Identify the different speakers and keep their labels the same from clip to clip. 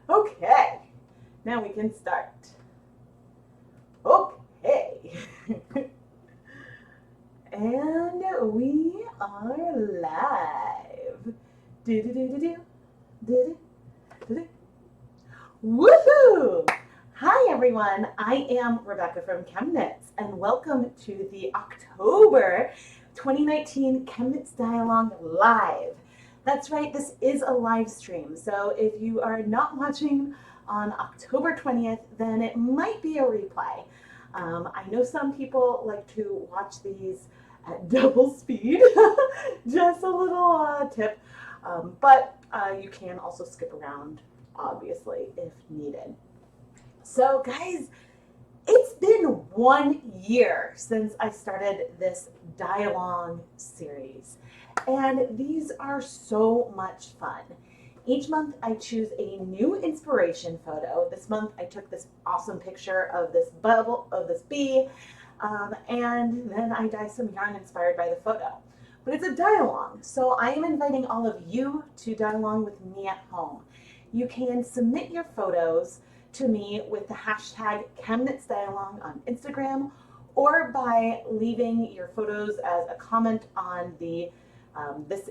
Speaker 1: Okay, now we can start. Okay. And we are live. Do do do do do do do do. Woohoo! Hi everyone, I am Rebecca from ChemKnits and welcome to the October 2019 ChemKnits Dialogue Live. That's right, this is a live stream, so if you are not watching on October 20th, then it might be a replay. I know some people like to watch these at double speed, just a little tip, but you can also skip around, obviously, if needed. So, guys, it's been 1 year since I started this dialogue series, and these are so much fun. Each month I choose a new inspiration photo. This month I took this awesome picture of this bubble, of this bee, and then I dye some yarn inspired by the photo. But it's a dye-along, so I am inviting all of you to dye along with me at home. You can submit your photos to me with the hashtag ChemKnitsDiealong on Instagram, or by leaving your photos as a comment on the this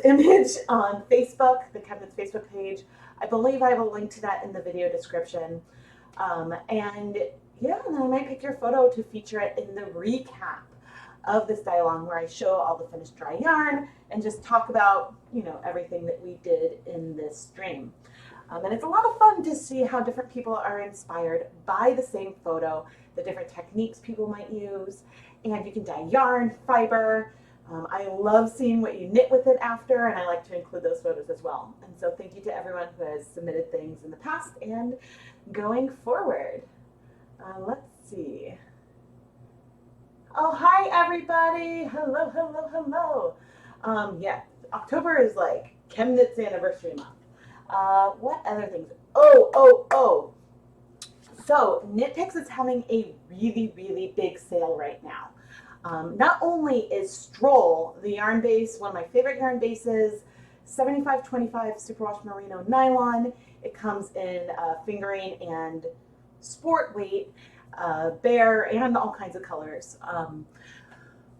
Speaker 1: image on Facebook, the ChemKnits Facebook page. I believe I have a link to that in the video description. And yeah, and then I might pick your photo to feature it in the recap of this dye-along, where I show all the finished dry yarn and just talk about, everything that we did in this stream. And it's a lot of fun to see how different people are inspired by the same photo, the different techniques people might use, and you can dye yarn, fiber. I love seeing what you knit with it after, and I like to include those photos as well. And so thank you to everyone who has submitted things in the past and going forward. Let's see. Oh, hi everybody. Hello, hello, hello. Yeah, October is like ChemKnits anniversary month. What other things? Oh. So Knit is having a really, really big sale right now. Not only is Stroll, the yarn base, one of my favorite yarn bases, 75/25 superwash merino nylon. It comes in fingering and sport weight, bare, and all kinds of colors.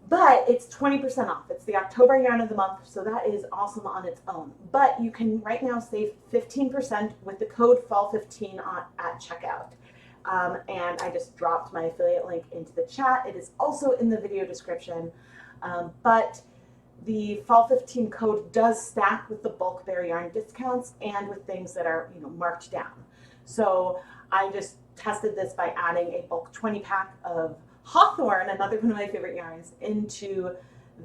Speaker 1: But it's 20% off. It's the October yarn of the month, so that is awesome on its own. But you can right now save 15% with the code FALL15 at checkout. And I just dropped my affiliate link into the chat. It is also in the video description. But the Fall15 code does stack with the bulk bare yarn discounts and with things that are marked down. So I just tested this by adding a bulk 20 pack of Hawthorn, another one of my favorite yarns, into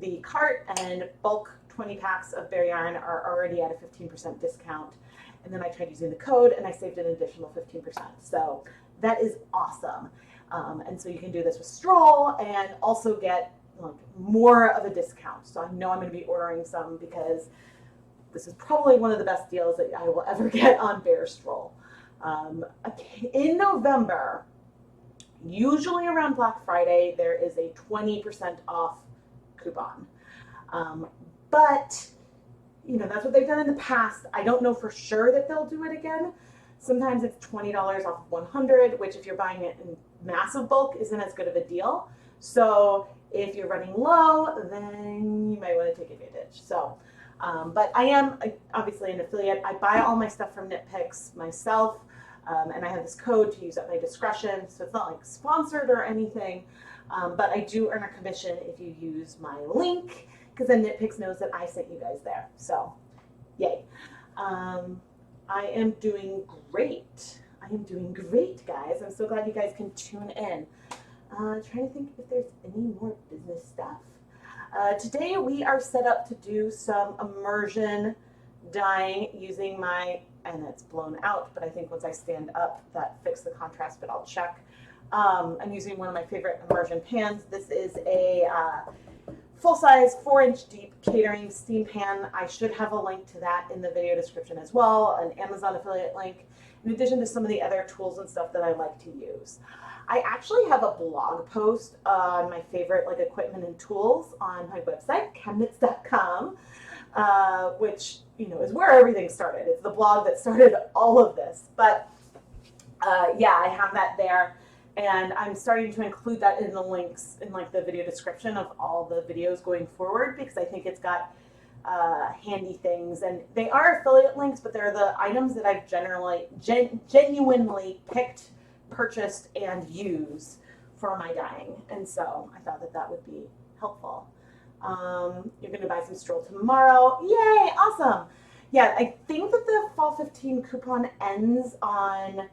Speaker 1: the cart, and bulk 20 packs of bare yarn are already at a 15% discount. And then I tried using the code and I saved an additional 15%. So that is awesome. And so you can do this with Stroll and also get more of a discount. So I know I'm going to be ordering some because this is probably one of the best deals that I will ever get on bare Stroll. In November, usually around Black Friday, there is a 20% off coupon. But that's what they've done in the past. I don't know for sure that they'll do it again. Sometimes it's $20 off of 100, which if you're buying it in massive bulk isn't as good of a deal. So if you're running low, then you might want to take advantage. So, but I am obviously an affiliate. I buy all my stuff from KnitPicks myself, and I have this code to use at my discretion. So it's not like sponsored or anything, but I do earn a commission if you use my link, because then KnitPicks knows that I sent you guys there. So, yay. I am doing great. Guys. I'm so glad you guys can tune in. Trying to think if there's any more business stuff. Today we are set up to do some immersion dyeing using and it's blown out, but I think once I stand up that fixed the contrast, but I'll check. I'm using one of my favorite immersion pans. This is a full-size 4-inch deep catering steam pan. I should have a link to that in the video description as well, an Amazon affiliate link, in addition to some of the other tools and stuff that I like to use. I actually have a blog post on my favorite equipment and tools on my website, chemknits.com. which, you know, is where everything started. It's the blog that started all of this. But yeah, I have that there. And I'm starting to include that in the links in like the video description of all the videos going forward, because I think it's got handy things, and they are affiliate links, but they're the items that I've genuinely picked, purchased, and use for my dyeing. And so I thought that that would be helpful. You're going to buy some stroll tomorrow. Yay, awesome. Yeah, I think that the Fall 15 coupon ends on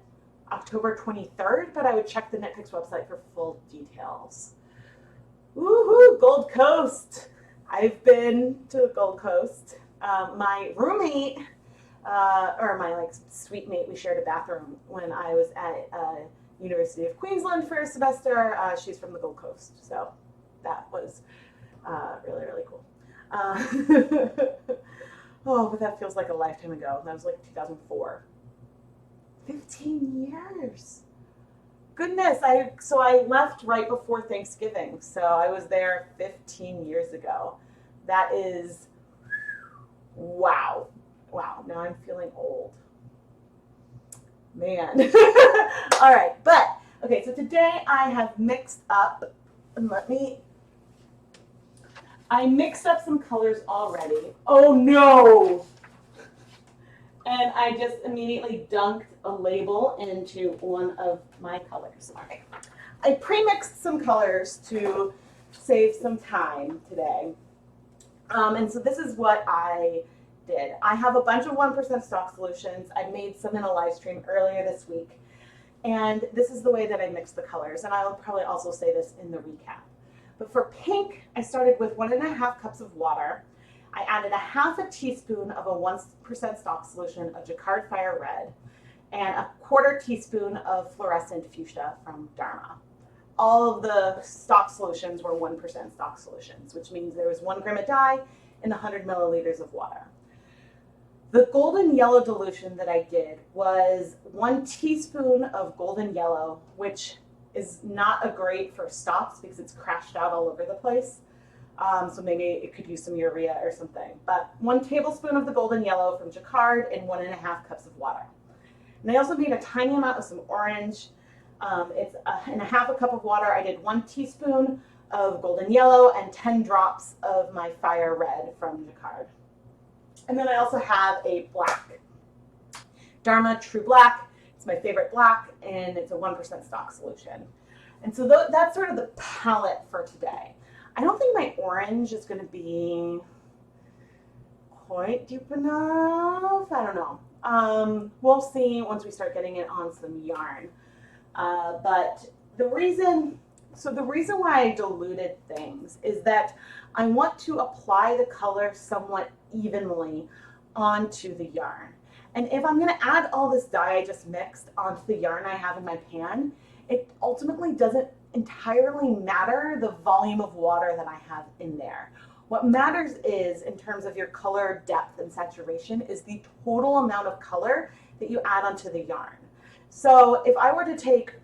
Speaker 1: October 23rd, but I would check the Knitpicks website for full details. Woohoo, Gold Coast. I've been to the Gold Coast. My roommate, or my like suite mate, we shared a bathroom when I was at University of Queensland for a semester. She's from the Gold Coast, so that was really, really cool. Oh, but that feels like a lifetime ago. That was like 2004. 15 years. Goodness, so I left right before Thanksgiving, so I was there 15 years ago. That is, wow. Wow, now I'm feeling old. Man. All right, but, okay, so today I have mixed up, and I mixed up some colors already. Oh no! And I just immediately dunked a label into one of my colors. All right. I pre-mixed some colors to save some time today. And so this is what I did. I have a bunch of 1% stock solutions. I made some in a live stream earlier this week. And this is the way that I mixed the colors. And I'll probably also say this in the recap. But for pink, I started with 1.5 cups of water. I added 1/2 teaspoon of a 1% stock solution of Jacquard Fire Red and 1/4 teaspoon of fluorescent fuchsia from Dharma. All of the stock solutions were 1% stock solutions, which means there was 1 gram of dye in 100 milliliters of water. The golden yellow dilution that I did was 1 teaspoon of golden yellow, which is not a great for stocks because it's crashed out all over the place. So maybe it could use some urea or something. But 1 tablespoon of the golden yellow from Jacquard and 1.5 cups of water. And I also made a tiny amount of some orange. It's in 1/2 cup of water. I did 1 teaspoon of golden yellow and 10 drops of my fire red from Jacquard. And then I also have a black, Dharma True Black. It's my favorite black, and it's a 1% stock solution. And so that's sort of the palette for today. I don't think my orange is going to be quite deep enough. I don't know. We'll see once we start getting it on some yarn. But the reason why I diluted things is that I want to apply the color somewhat evenly onto the yarn. And if I'm going to add all this dye I just mixed onto the yarn I have in my pan, it ultimately doesn't entirely matter the volume of water that I have in there. What matters is, in terms of your color depth and saturation, is the total amount of color that you add onto the yarn. So if I were to take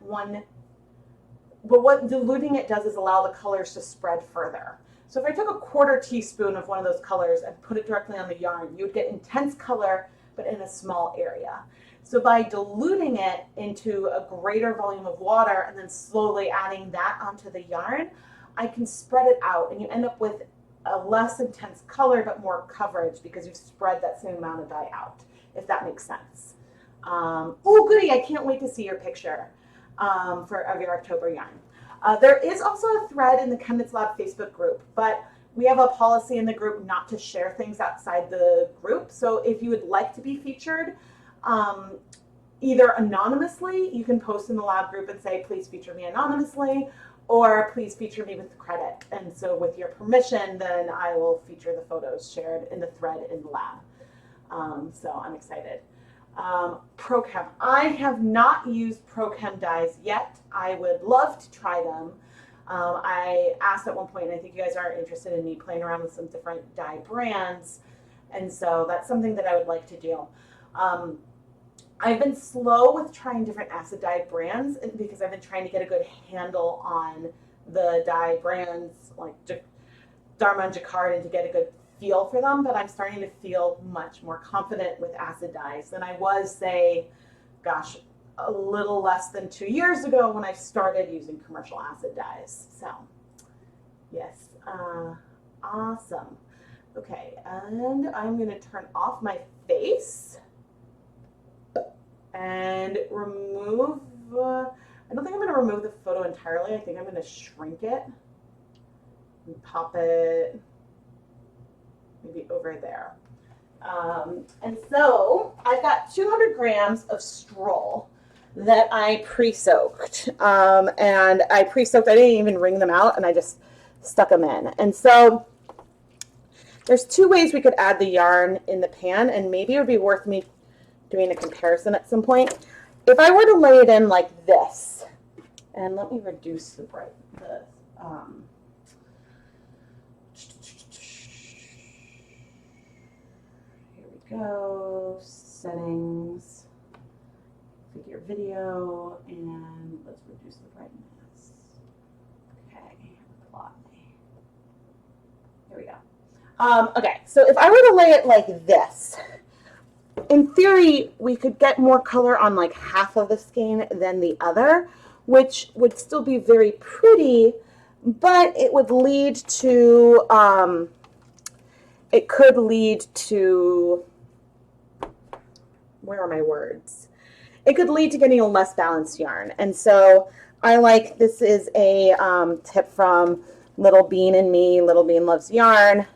Speaker 1: but what diluting it does is allow the colors to spread further. So if I took a 1/4 teaspoon of one of those colors and put it directly on the yarn, you would get intense color, but in a small area. So by diluting it into a greater volume of water and then slowly adding that onto the yarn, I can spread it out, and you end up with a less intense color but more coverage because you've spread that same amount of dye out, if that makes sense. Oh, goody, I can't wait to see your picture of your October yarn. There is also a thread in the ChemKnits Lab Facebook group, but we have a policy in the group not to share things outside the group. So if you would like to be featured, either anonymously, you can post in the lab group and say, please feature me anonymously, or please feature me with credit. And so with your permission, then I will feature the photos shared in the thread in the lab. So I'm excited. ProChem. I have not used ProChem dyes yet. I would love to try them. I asked at one point, and I think you guys are interested in me playing around with some different dye brands. And so that's something that I would like to do. I've been slow with trying different acid dye brands because I've been trying to get a good handle on the dye brands like Dharma and Jacquard, and to get a good feel for them, but I'm starting to feel much more confident with acid dyes than I was, say, gosh, a little less than 2 years ago when I started using commercial acid dyes. So, yes, awesome. Okay, and I'm going to turn off my face and remove, I don't think I'm going to remove the photo entirely. I think I'm going to shrink it and pop it maybe over there. And so I've got 200 grams of stroll that I pre-soaked. And I pre-soaked, I didn't even wring them out, and I just stuck them in. And so there's 2 ways we could add the yarn in the pan, and maybe it would be worth me doing a comparison at some point. If I were to lay it in like this, and let me reduce the here we go, settings, figure video, and let's reduce the brightness. Okay, apply. There we go. Okay, so if I were to lay it like this, in theory, we could get more color on like half of the skein than the other, which would still be very pretty, but it would lead to, it could lead to, where are my words? It could lead to getting a less balanced yarn. And so I like, this is a tip from Little Bean and Me, Little Bean Loves Yarn,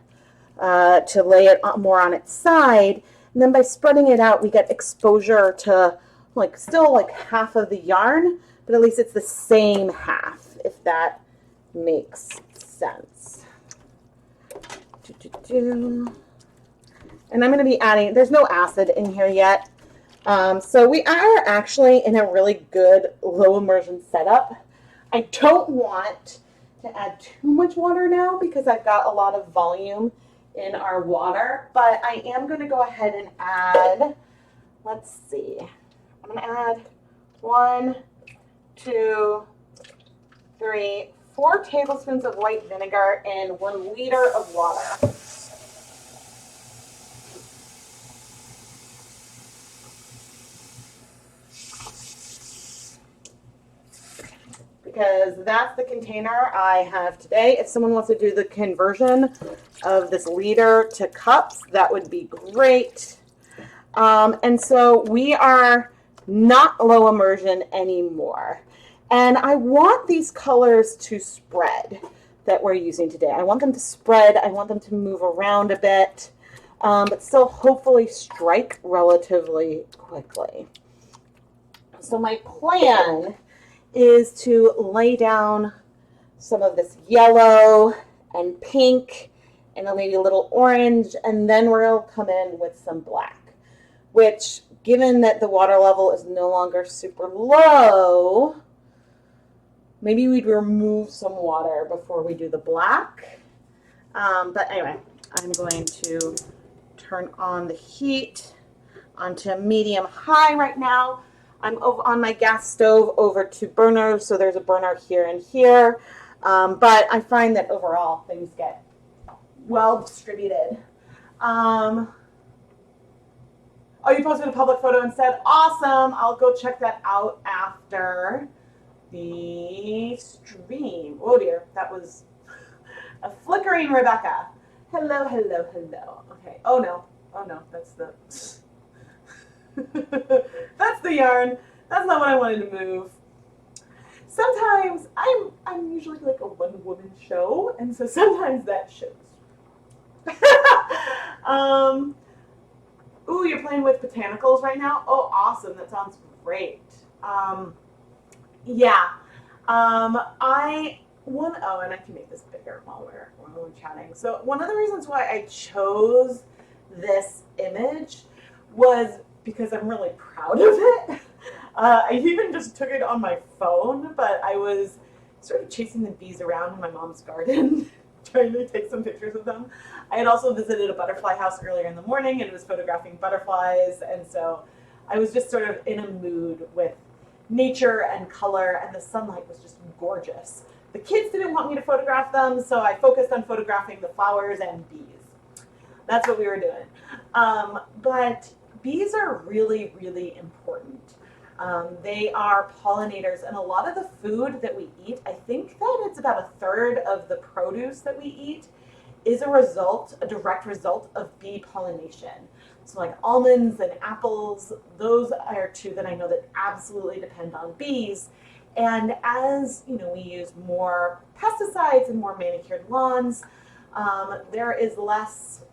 Speaker 1: to lay it more on its side. And then by spreading it out, we get exposure to like still like half of the yarn, but at least it's the same half, if that makes sense. And I'm going to be adding, there's no acid in here yet. So we are actually in a really good low immersion setup. I don't want to add too much water now because I've got a lot of volume in our water, but I am going to go ahead and add, let's see, I'm going to add 1, 2, 3, 4 tablespoons of white vinegar and 1 liter of water. Because that's the container I have today. If someone wants to do the conversion of this liter to cups, that would be great. And so we are not low immersion anymore. And I want these colors to spread that we're using today. I want them to spread. I want them to move around a bit, but still hopefully strike relatively quickly. So my plan is to lay down some of this yellow and pink and maybe a little orange, and then we'll come in with some black, which, given that the water level is no longer super low, maybe we'd remove some water before we do the black. But anyway, I'm going to turn on the heat onto medium high right now. I'm over on my gas stove over 2 burners, so there's a burner here and here. But I find that overall things get well distributed. Oh, you posted a public photo instead? Awesome. I'll go check that out after the stream. Oh dear, that was a flickering Rebecca. Hello, hello, hello. Okay. Oh no, that's the... That's the yarn. That's not what I wanted to move. Sometimes I'm usually like a one-woman show, and so sometimes that shows. Ooh, you're playing with botanicals right now? Oh, awesome. That sounds great. Yeah. And I can make this bigger while we're chatting. So one of the reasons why I chose this image was because I'm really proud of it. I even just took it on my phone, but I was sort of chasing the bees around in my mom's garden, trying to take some pictures of them. I had also visited a butterfly house earlier in the morning and was photographing butterflies, and so I was just sort of in a mood with nature and color, and the sunlight was just gorgeous. The kids didn't want me to photograph them, so I focused on photographing the flowers and bees. That's what we were doing. But bees are really, really important. They are pollinators, and a lot of the food that we eat, I think that it's about a third of the produce that we eat is a direct result of bee pollination. So like almonds and apples, those are two that I know that absolutely depend on bees. And as you know, we use more pesticides and more manicured lawns, there is less,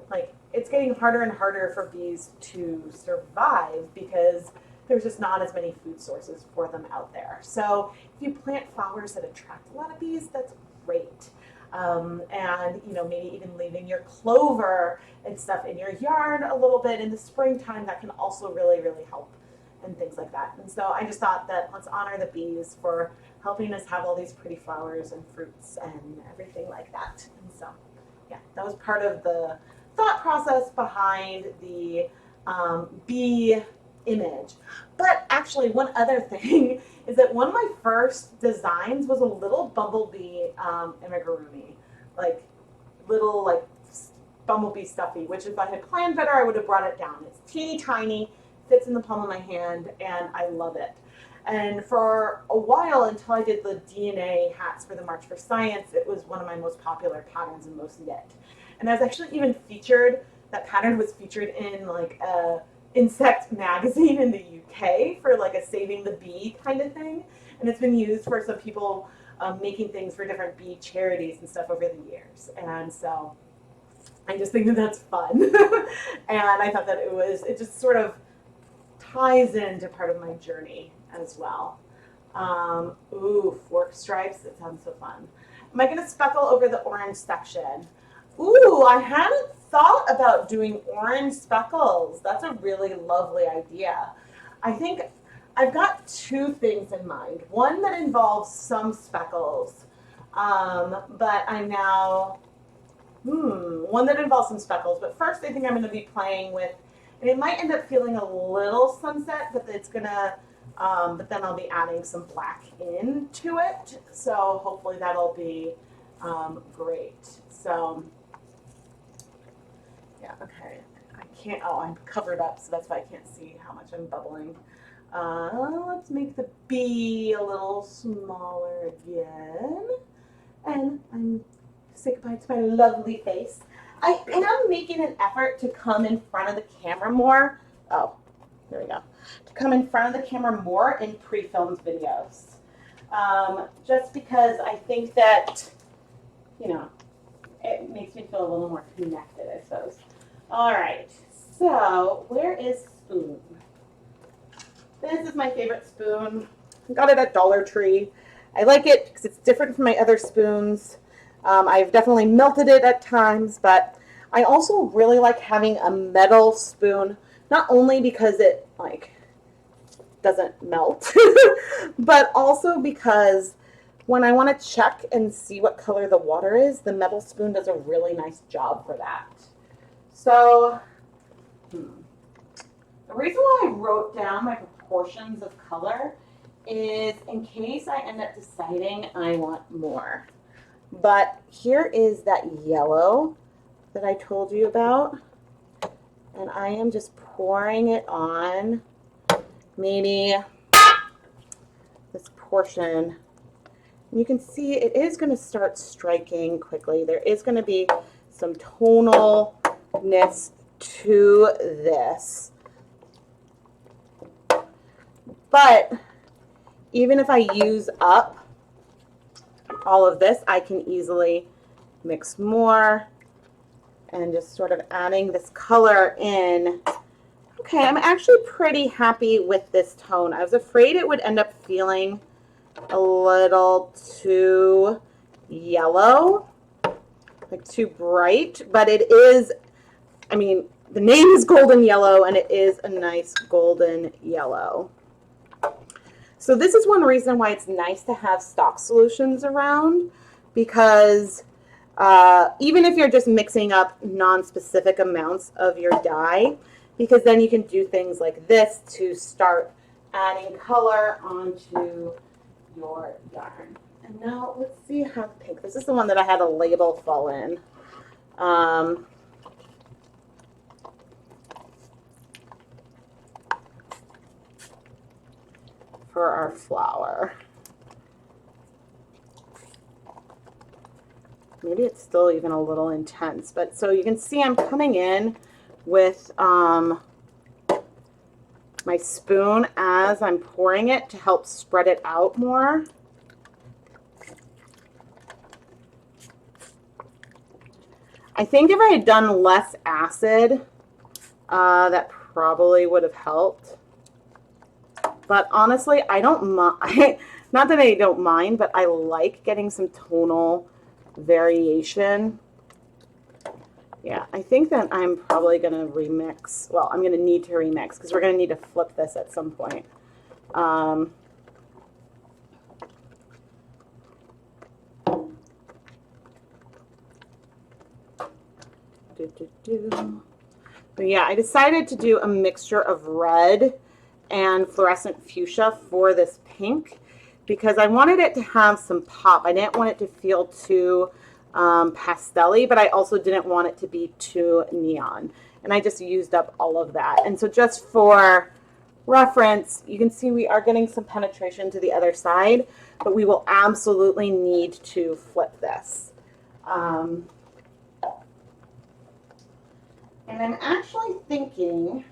Speaker 1: like, it's getting harder and harder for bees to survive because there's just not as many food sources for them out there. So if you plant flowers that attract a lot of bees, that's great. And you know, maybe even leaving your clover and stuff in your yard a little bit in the springtime, that can also really, really help and things like that. And so I just thought that let's honor the bees for helping us have all these pretty flowers and fruits and everything like that. And so, yeah, that was part of the thought process behind the bee image. But actually, one other thing is that one of my first designs was a little bumblebee amigurumi, like little like bumblebee stuffy, which if I had planned better, I would have brought it down. It's teeny tiny, fits in the palm of my hand, and I love it. And for a while, until I did the DNA hats for the March for Science, it was one of my most popular patterns and most knit. And I was actually even featured, that pattern was featured in like a insect magazine in the UK for like a saving the bee kind of thing. And it's been used for some people making things for different bee charities and stuff over the years. And so I just think that that's fun. And I thought that it just sort of ties into part of my journey as well. Ooh, fork stripes, that sounds so fun. Am I gonna speckle over the orange section? Ooh, I hadn't thought about doing orange speckles. That's a really lovely idea. I think I've got two things in mind. One that involves some speckles, but I'm now, one that involves some speckles. But first I think I'm gonna be playing with, and it might end up feeling a little sunset, but it's gonna, but then I'll be adding some black into it. So hopefully that'll be great. So, yeah, okay. I can't, oh, I'm covered up, so that's why I can't see how much I'm bubbling. Let's make the bee a little smaller again. And I'm say goodbye to my lovely face. I am making an effort to come in front of the camera more. Oh, there we go. To come in front of the camera more in pre-filmed videos. Just because I think that, you know, it makes me feel a little more connected, I suppose. All right, so where is spoon? This is my favorite spoon. I got it at Dollar Tree. I like it because it's different from my other spoons. I've definitely melted it at times, but I also really like having a metal spoon, not only because it like doesn't melt, but also because when I want to check and see what color the water is, the metal spoon does a really nice job for that. So, the reason why I wrote down my proportions of color is in case I end up deciding I want more. But here is that yellow that I told you about, and I am just pouring it on maybe this portion. And you can see it is going to start striking quickly. There is going to be some tonalness to this. But even if I use up all of this, I can easily mix more and just sort of adding this color in. Okay, I'm actually pretty happy with this tone. I was afraid it would end up feeling a little too yellow, like too bright, but it is, I mean, the name is golden yellow and it is a nice golden yellow. So this is one reason why it's nice to have stock solutions around, because even if you're just mixing up non-specific amounts of your dye, because then you can do things like this to start adding color onto your yarn. And now let's see how pink. This is the one that I had a label fall in. for our flower. Maybe it's still even a little intense, but so you can see I'm coming in with my spoon as I'm pouring it to help spread it out more. I think if I had done less acid, that probably would have helped. But honestly, I don't mind. Not that I don't mind, but I like getting some tonal variation. Yeah, I think that I'm probably going to remix. Well, I'm going to need to remix because we're going to need to flip this at some point. But yeah, I decided to do a mixture of red and fluorescent fuchsia for this pink because I wanted it to have some pop. I didn't want it to feel too pastel-y, but I also didn't want it to be too neon. And I just used up all of that. And so just for reference, you can see we are getting some penetration to the other side, but we will absolutely need to flip this. And I'm actually thinking,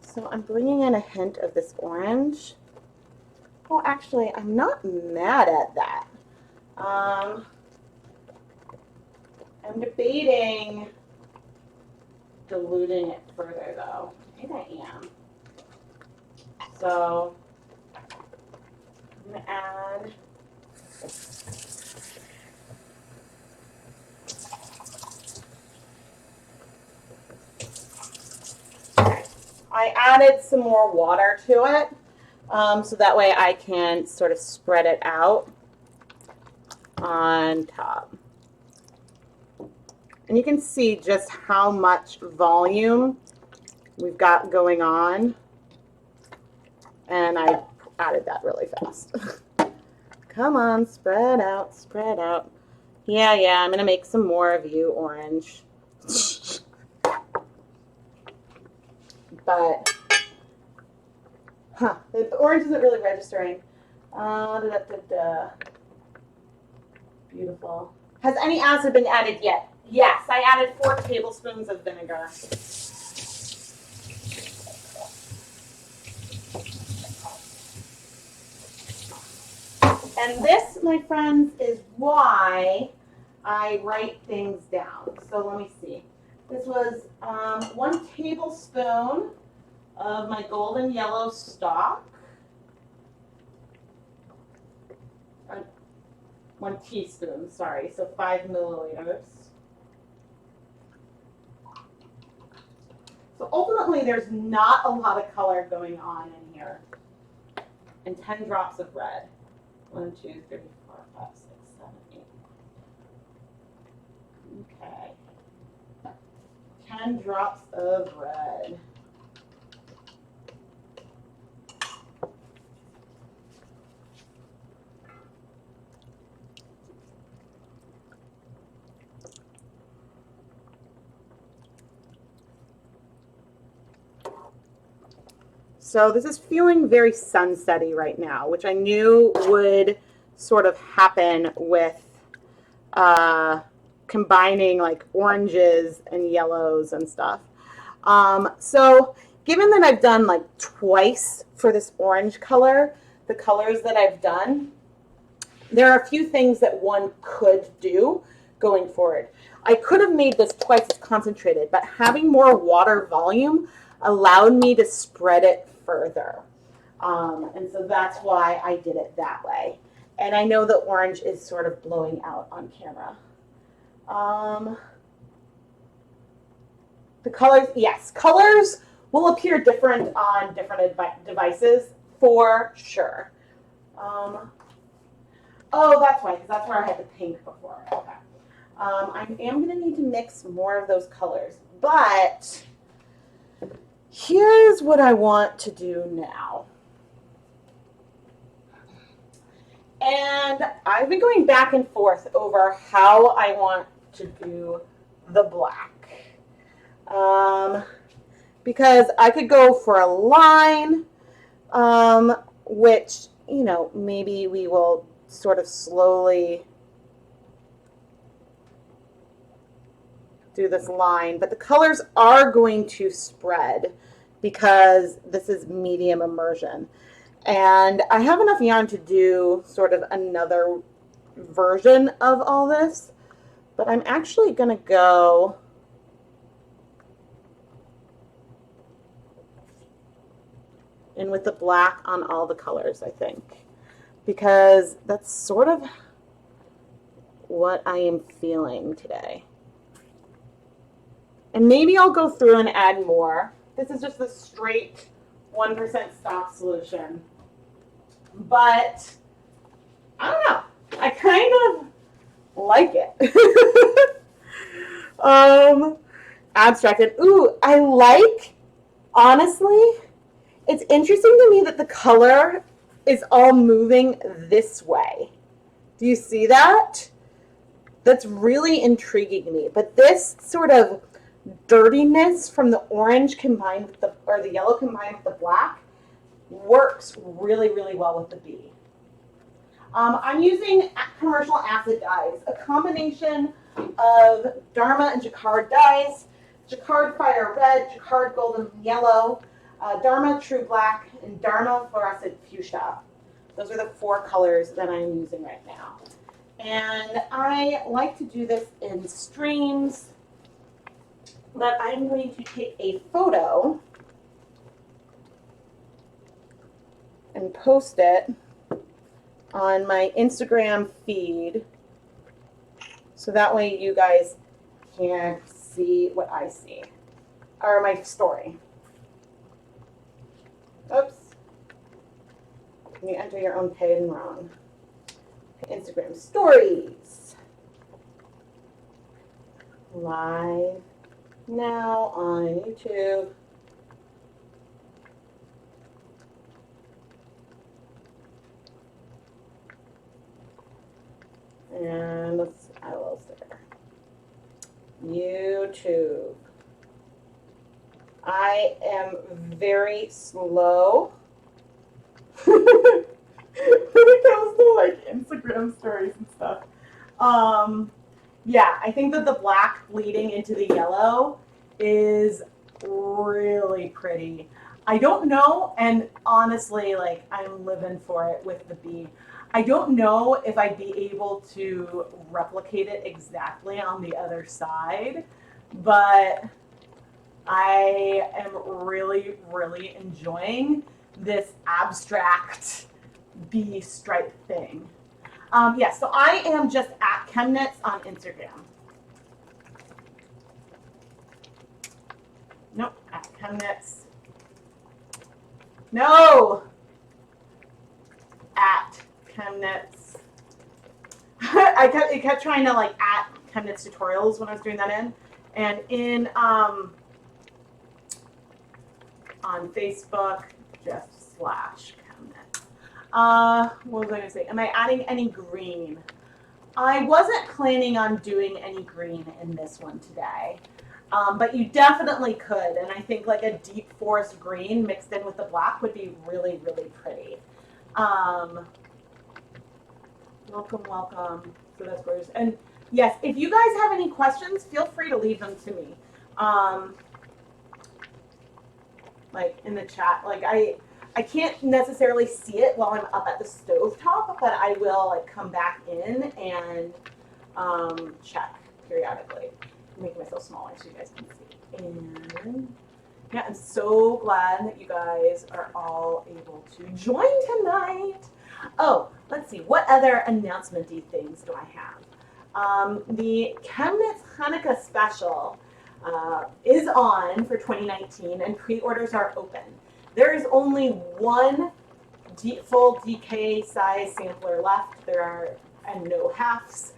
Speaker 1: so I'm bringing in a hint of this orange. Well, actually, I'm not mad at that. I'm debating diluting it further, though. I think I am. So I'm going to add I added some more water to it, so that way I can sort of spread it out on top. And you can see just how much volume we've got going on. And I added that really fast. Come on, spread out, spread out. Yeah, I'm going to make some more of you, orange. But, the orange isn't really registering. Beautiful. Has any acid been added yet? Yes, I added 4 tablespoons of vinegar. And this, my friends, is why I write things down. So let me see. This was 1 tablespoon of my golden yellow stock. 1 teaspoon, sorry, so 5 milliliters. So ultimately, there's not a lot of color going on in here. And 10 drops of red. 1, 2, 3, 4, 5, 6, 7, 8. Okay. 10 drops of red. So this is feeling very sunsetty right now, which I knew would sort of happen with combining like oranges and yellows and stuff. So given that I've done like twice for this orange color, the colors that I've done, there are a few things that one could do going forward. I could have made this twice as concentrated, but having more water volume allowed me to spread it further. And so that's why I did it that way. And I know the orange is sort of blowing out on camera. The colors, yes, colors will appear different on different devices for sure. Oh, that's why, because that's where I had the pink before. Okay. I am going to need to mix more of those colors, but here's what I want to do now. And I've been going back and forth over how I want to do the black. because I could go for a line, which, you know, maybe we will sort of slowly do this line, but the colors are going to spread because this is medium immersion. And I have enough yarn to do sort of another version of all this, but I'm actually going to go in with the black on all the colors, I think, because that's sort of what I am feeling today. And maybe I'll go through and add more. This is just a straight 1% stock solution. But I don't know. I kind of like it. Abstracted. Ooh, I like, honestly, it's interesting to me that the color is all moving this way. Do you see that? That's really intriguing to me. But this sort of dirtiness from the orange combined with the, or the yellow combined with the black works really, really well with the bee. I'm using commercial acid dyes, a combination of Dharma and Jacquard dyes, Jacquard Fire Red, Jacquard Golden Yellow, Dharma True Black, and Dharma Fluorescent Fuchsia. Those are the 4 colors that I'm using right now. And I like to do this in streams, but I'm going to take a photo and post it on my Instagram feed so that way you guys can see what I see, or my story. Oops. You enter your own pin wrong. Instagram stories. Live now on YouTube. And let's, I will there. YouTube. I am very slow when it comes to like Instagram stories and stuff. Yeah, I think that the black bleeding into the yellow is really pretty. I don't know, and honestly, like, I'm living for it with the bee. I don't know if I'd be able to replicate it exactly on the other side, but I am really, really enjoying this abstract bee stripe thing. Yes, so I am just at ChemKnits on Instagram. Nope, at ChemKnits. No! At ChemKnits. It kept trying to like at ChemKnits tutorials when I was doing that in. And in on Facebook, just slash ChemKnits. What was I going to say? Am I adding any green? I wasn't planning on doing any green in this one today. But you definitely could. And I think like a deep forest green mixed in with the black would be really, really pretty. Welcome, welcome. So that's gorgeous. And yes, if you guys have any questions, feel free to leave them to me. Like in the chat. Like I can't necessarily see it while I'm up at the stovetop, but I will like come back in and check periodically. Make myself smaller so you guys can see. And yeah, I'm so glad that you guys are all able to join tonight. Oh, let's see. What other announcement-y things do I have? The ChemKnits Hanukkah special is on for 2019, and pre-orders are open. There is only one full DK size sampler left. There are no halves.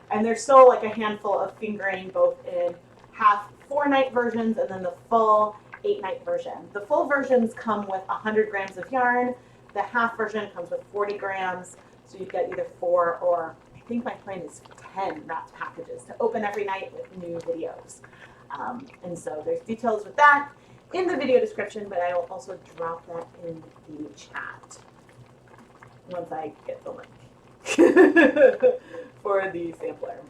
Speaker 1: And there's still like a handful of fingering, both in half 4-night versions and then the full 8-night version. The full versions come with 100 grams of yarn. The half version comes with 40 grams. So you've got either 4 or I think my plan is 10 wrapped packages to open every night with new videos. And so there's details with that in the video description, but I will also drop that in the chat once I get the link for the sampler.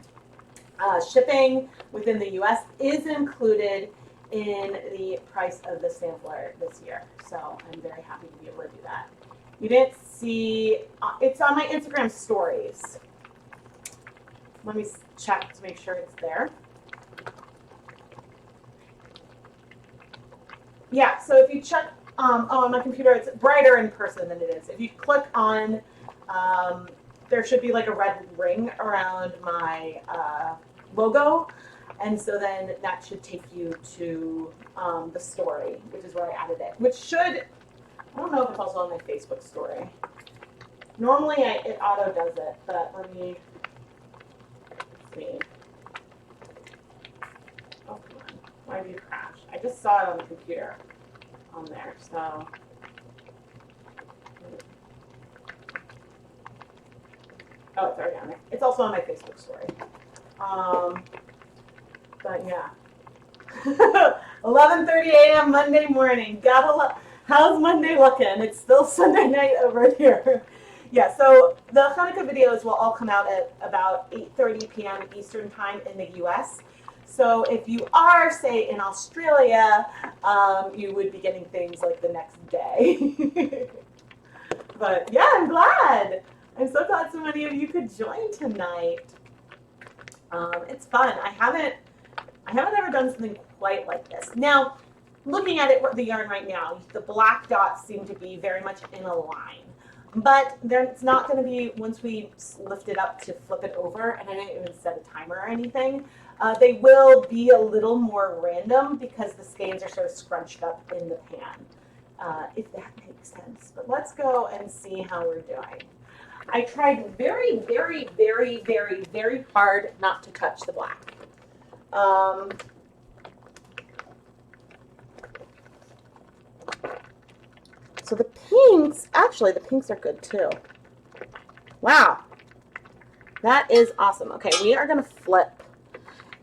Speaker 1: Shipping within the US is included in the price of the sampler this year, so I'm very happy to be able to do that. You didn't see, it's on my Instagram stories. Let me check to make sure it's there. Yeah, so if you check on my computer, it's brighter in person than it is. If you click on, there should be like a red ring around my logo, and so then that should take you to the story, which is where I added it, which should, I don't know if it's also on my Facebook story. Normally it auto does it, but let me see. Oh, come on. Why did you crash? I just saw it on the computer on there, so. Oh, it's already on there. It's also on my Facebook story. But yeah. 11:30 a.m. Monday morning. How's Monday looking? It's still Sunday night over here. Yeah, so the Hanukkah videos will all come out at about 8:30 p.m. Eastern time in the US. So if you are, say, in Australia, you would be getting things like the next day. But yeah, I'm glad. I'm so glad so many of you could join tonight. It's fun. I haven't ever done something quite like this. Now, looking at it, the yarn right now, the black dots seem to be very much in a line. But it's not going to be, once we lift it up to flip it over, and I didn't even set a timer or anything, they will be a little more random because the skeins are sort of scrunched up in the pan, if that makes sense. But let's go and see how we're doing. I tried very, very, very, very, very hard not to touch the black. So the pinks, actually the pinks are good too. Wow, that is awesome. Okay, we are gonna flip.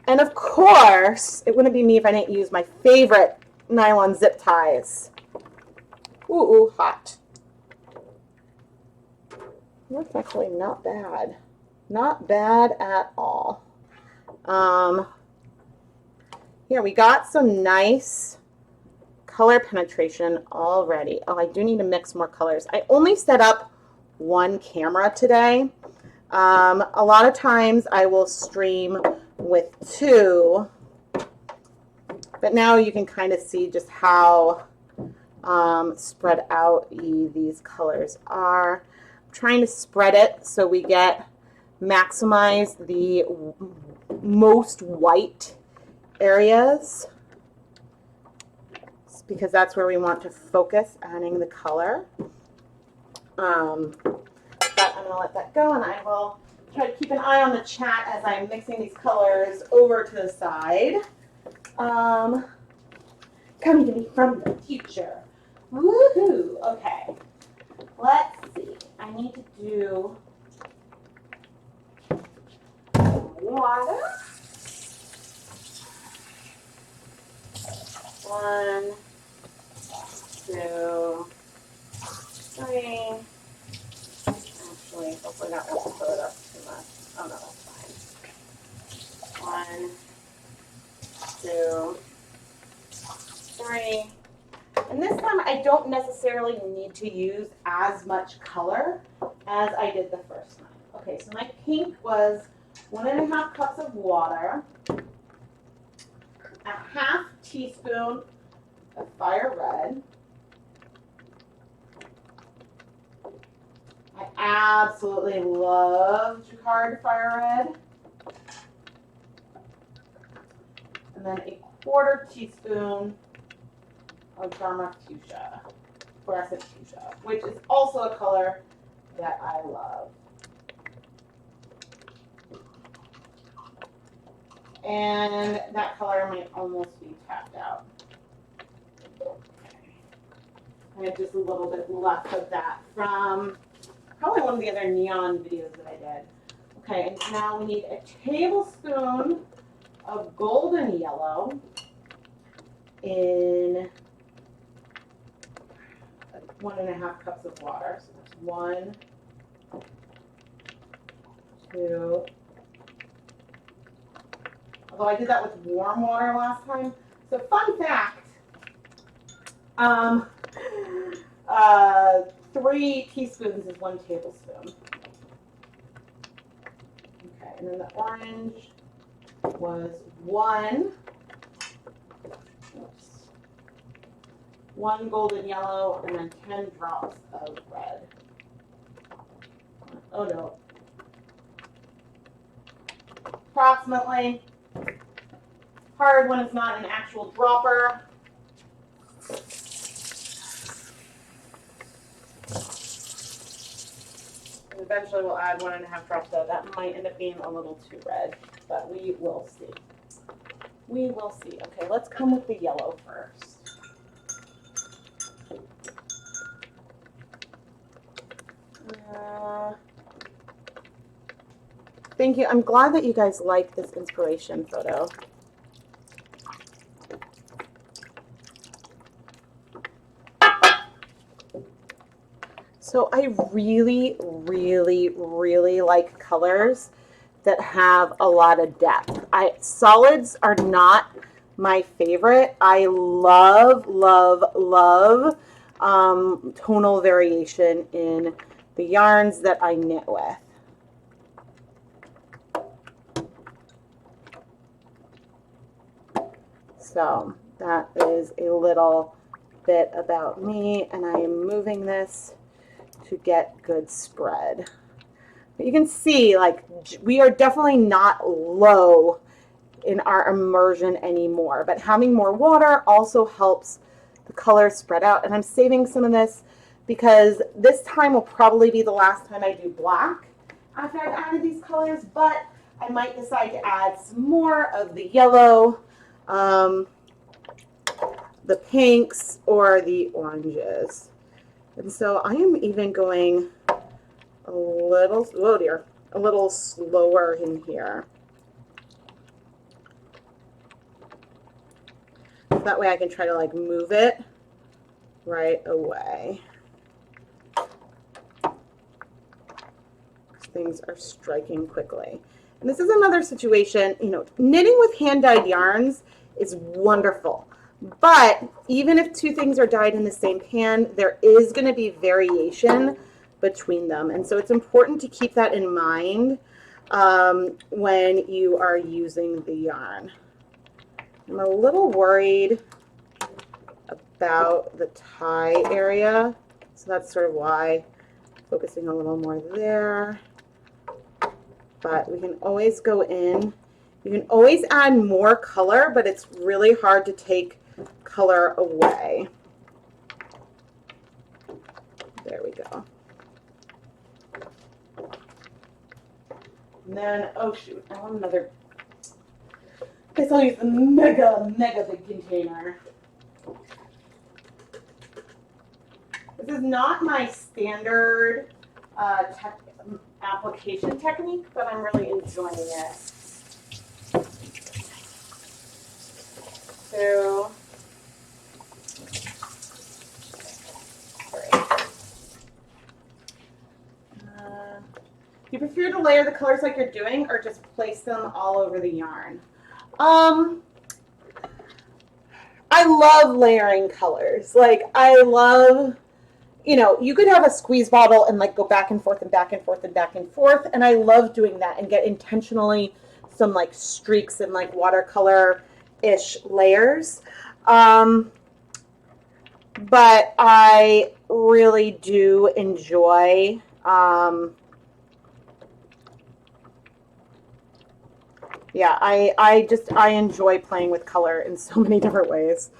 Speaker 1: And of course, it wouldn't be me if I didn't use my favorite nylon zip ties. Ooh, hot. That's actually not bad. Not bad at all. Here, we got some nice color penetration already. Oh, I do need to mix more colors. I only set up one camera today. A lot of times I will stream with two, but now you can kind of see just how spread out these colors are. I'm trying to spread it so we maximize the most white areas, because that's where we want to focus adding the color. But I'm going to let that go, and I will try to keep an eye on the chat as I'm mixing these colors over to the side. Coming to me from the future. Woohoo! Okay. Let's see. I need to do water. 1, 2, 3. Actually, hopefully that won't fill it up too much. Oh no, that's fine. 1, 2, 3. And this time I don't necessarily need to use as much color as I did the first time. Okay, so my pink was 1½ cups of water, a ½ teaspoon of fire red. I absolutely love Jacquard fire red. And then a `4 teaspoon of Dharma fuchsia, fluorescent fuchsia, which is also a color that I love. And that color might almost be tapped out. I have just a little bit left of that from probably one of the other neon videos that I did. Okay, and now we need a tablespoon of golden yellow in 1.5 cups of water. So that's 1, 2. Although I did that with warm water last time. So fun fact, 3 teaspoons is 1 tablespoon. Okay, and then the orange was 1 golden yellow, and then 10 drops of red. Oh no. Approximately. Hard when it's not an actual dropper. And eventually we'll add 1.5 drops though. That might end up being a little too red, but we will see. We will see. Okay, let's come with the yellow first. Thank you. I'm glad that you guys like this inspiration photo. So I really, really, really like colors that have a lot of depth. Solids are not my favorite. I love, love, love tonal variation in the yarns that I knit with. So that is a little bit about me, and I am moving this to get good spread. But you can see, like, we are definitely not low in our immersion anymore, but having more water also helps the color spread out. And I'm saving some of this because this time will probably be the last time I do black after I've added these colors, but I might decide to add some more of the yellow, the pinks, or the oranges. And so I am even going a little, oh dear, a little slower in here. So that way I can try to like move it right away. Things are striking quickly. And this is another situation, you know, knitting with hand-dyed yarns is wonderful. But even if 2 things are dyed in the same pan, there is going to be variation between them. And so it's important to keep that in mind when you are using the yarn. I'm a little worried about the tie area. So that's sort of why I'm focusing a little more there. But we can always go in. You can always add more color, but it's really hard to take color away. There we go. And then, oh shoot, I want another. I guess I'll use the mega big container. This is not my standard application technique, but I'm really enjoying it. So, you prefer to layer the colors like you're doing, or just place them all over the yarn? I love layering colors. Like, I love, you know, you could have a squeeze bottle and like go back and forth and back and forth and back and forth. And I love doing that and get intentionally some like streaks and like watercolor-ish layers. But I really do enjoy yeah, I enjoy playing with color in so many different ways.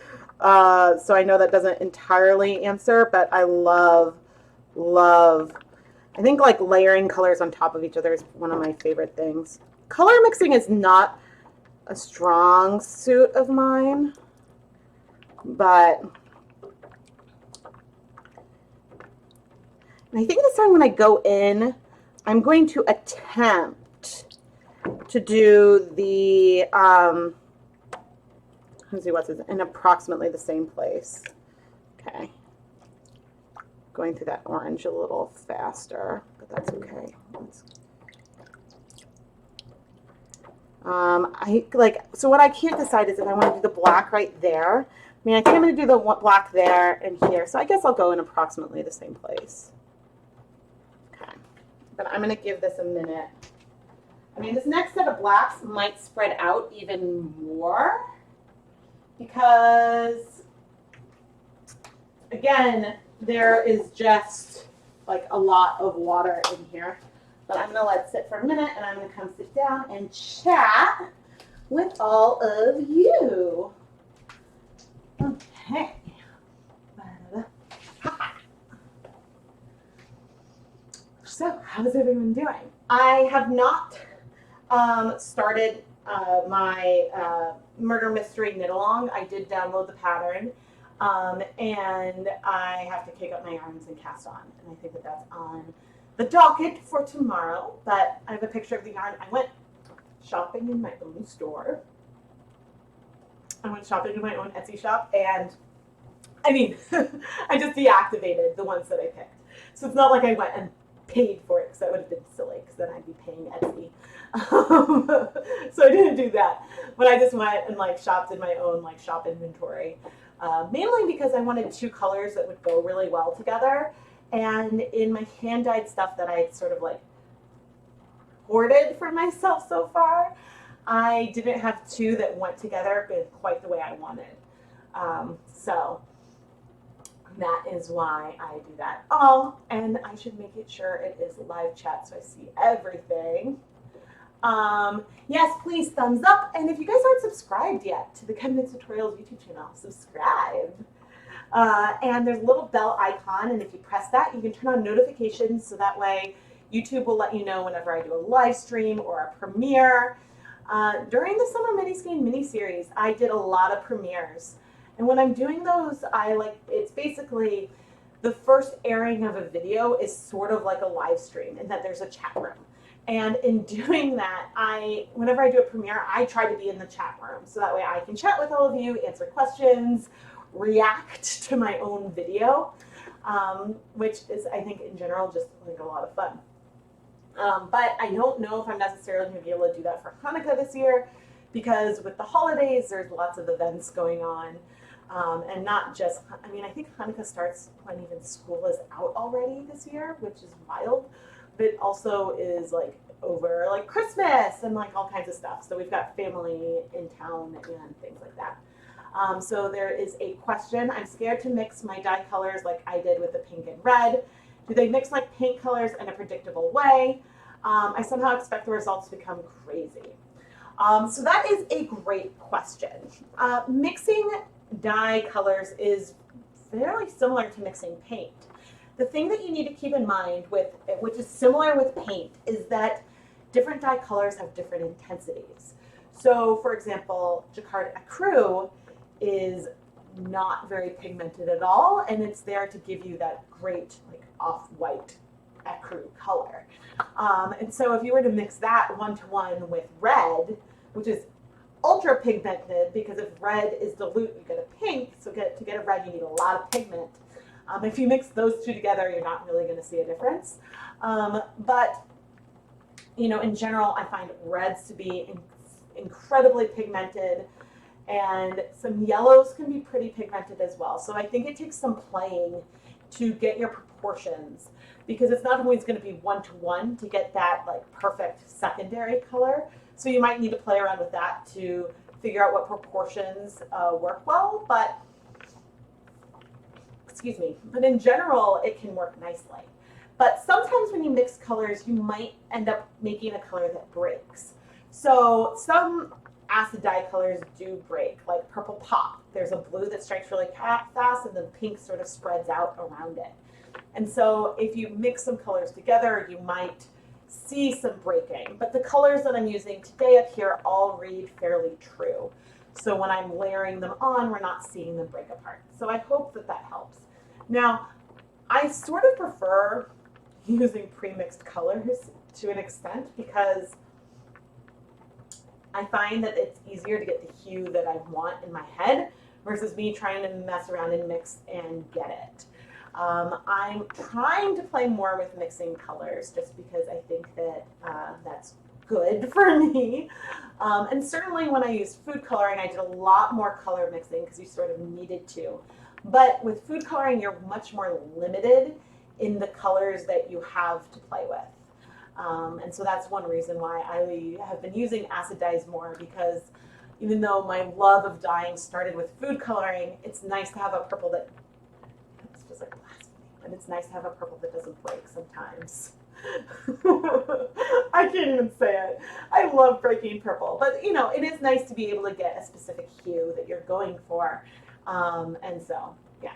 Speaker 1: So I know that doesn't entirely answer, but I love, I think like layering colors on top of each other is one of my favorite things. Color mixing is not a strong suit of mine, but I think this time when I go in, I'm going to attempt to do the, let's see what's in approximately the same place. Okay. Going through that orange a little faster, but that's okay. So what I can't decide is if I want to do the black right there. I mean, I think I'm going to do the black there and here. So I guess I'll go in approximately the same place. Okay. But I'm going to give this a minute. I mean, this next set of blacks might spread out even more because, again, there is just like a lot of water in here. But I'm going to let it sit for a minute, and I'm going to come sit down and chat with all of you. Okay. So, how's everyone doing? I have not started my murder mystery knit along. I did download the pattern, and I have to kick up my yarns and cast on, and I think that that's on the docket for tomorrow. But I have a picture of the yarn. I went shopping in my own store. I went shopping in my own Etsy shop, and I mean, I just deactivated the ones that I picked. So it's not like I went and paid for it, because that would have been silly, because then I'd be paying Etsy. So I didn't do that, but I just went and like shopped in my own like shop inventory, mainly because I wanted two colors that would go really well together. And in my hand dyed stuff that I sort of like hoarded for myself so far, I didn't have two that went together quite the way I wanted. So that is why I do that. Oh, and I should make it sure it is live chat so I see everything. Yes, please thumbs up. And if you guys aren't subscribed yet to the ChemKnits Tutorials YouTube channel, subscribe. And there's a little bell icon, and if you press that, you can turn on notifications so that way YouTube will let you know whenever I do a live stream or a premiere. During the Summer Mini Skein mini-series, I did a lot of premieres. And when I'm doing those, it's basically the first airing of a video is sort of like a live stream in that there's a chat room. And in doing that, whenever I do a premiere, I try to be in the chat room so that way I can chat with all of you, answer questions, react to my own video, which is, I think, in general, just like a lot of fun. But I don't know if I'm necessarily going to be able to do that for Hanukkah this year, because with the holidays, there's lots of events going on. And not just, I mean, I think Hanukkah starts when even school is out already this year, which is wild, but it also is like over like Christmas and like all kinds of stuff. So we've got family in town and things like that. So there is a question. I'm scared to mix my dye colors like I did with the pink and red. Do they mix like paint colors in a predictable way? I somehow expect the results to become crazy. So that is a great question. Mixing dye colors is fairly similar to mixing paint. The thing that you need to keep in mind which is similar with paint, is that different dye colors have different intensities. So for example, Jacquard Ecru is not very pigmented at all, and it's there to give you that great like off-white ecru color. And so if you were to mix that one-to-one with red, which is ultra pigmented, because if red is dilute, you get a pink, so to get a red, you need a lot of pigment. If you mix those two together, you're not really going to see a difference. But, you know, in general, I find reds to be incredibly pigmented, and some yellows can be pretty pigmented as well. So I think it takes some playing to get your proportions, because it's not always going to be one-to-one to get that like perfect secondary color. So you might need to play around with that to figure out what proportions work well, but excuse me, but in general, it can work nicely. But sometimes when you mix colors, you might end up making a color that breaks. So some acid dye colors do break, like Purple Pop. There's a blue that strikes really fast, and the pink sort of spreads out around it. And so if you mix some colors together, you might see some breaking. But the colors that I'm using today up here all read fairly true. So when I'm layering them on, we're not seeing them break apart. So I hope that that helps. Now, I sort of prefer using pre-mixed colors to an extent, because I find that it's easier to get the hue that I want in my head versus me trying to mess around and mix and get it. I'm trying to play more with mixing colors just because I think that that's good for me. And certainly when I used food coloring, I did a lot more color mixing because you sort of needed to. But with food coloring, you're much more limited in the colors that you have to play with. And so that's one reason why I have been using acid dyes more, because even though my love of dyeing started with food coloring, it's nice to have a purple that, it's just like blasphemy, but it's nice to have a purple that doesn't break sometimes. I can't even say it. I love breaking purple, but you know, it is nice to be able to get a specific hue that you're going for. And so, yeah.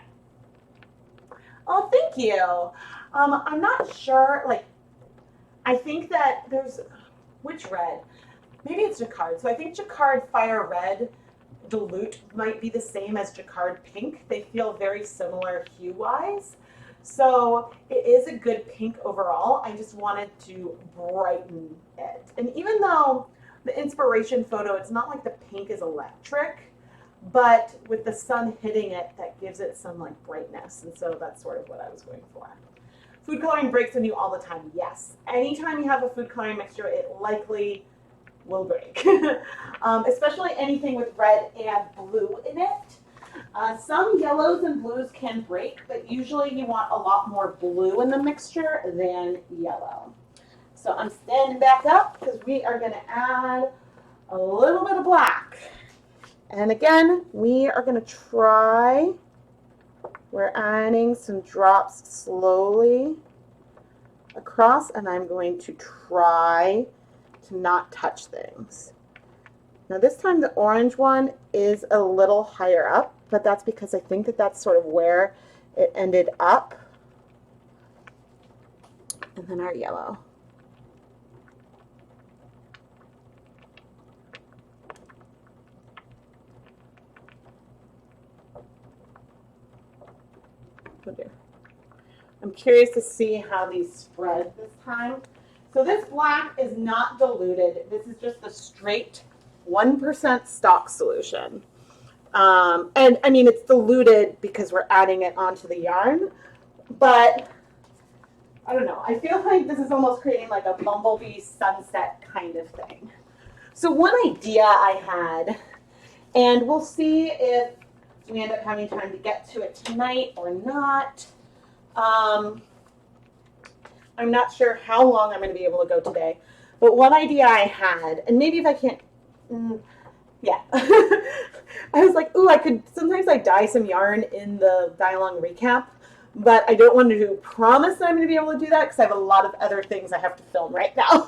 Speaker 1: Oh, thank you. I'm not sure, like, I think that there's, which red? Maybe it's Jacquard. So I think Jacquard Fire Red Dilute might be the same as Jacquard Pink. They feel very similar hue-wise. So it is a good pink overall. I just wanted to brighten it. And even though the inspiration photo, it's not like the pink is electric, but with the sun hitting it, that gives it some like brightness. And so that's sort of what I was going for. Food coloring breaks on you all the time. Yes. Anytime you have a food coloring mixture, it likely will break. Especially anything with red and blue in it. Some yellows and blues can break, but usually you want a lot more blue in the mixture than yellow. So I'm standing back up because we are going to add a little bit of black. And again, we are going to try, we're adding some drops slowly across, and I'm going to try to not touch things. Now this time the orange one is a little higher up, but that's because I think that that's sort of where it ended up. And then our yellow. Oh dear. I'm curious to see how these spread this time. So this black is not diluted. This is just the straight 1% stock solution. And I mean, it's diluted because we're adding it onto the yarn, but I don't know. I feel like this is almost creating like a bumblebee sunset kind of thing. So one idea I had, and we'll see if we end up having time to get to it tonight or not. I'm not sure how long I'm going to be able to go today, but one idea I had, and maybe if I can't, yeah. I was like, ooh, I could, sometimes I dye some yarn in the dye along recap, but I don't want to promise that I'm going to be able to do that because I have a lot of other things I have to film right now.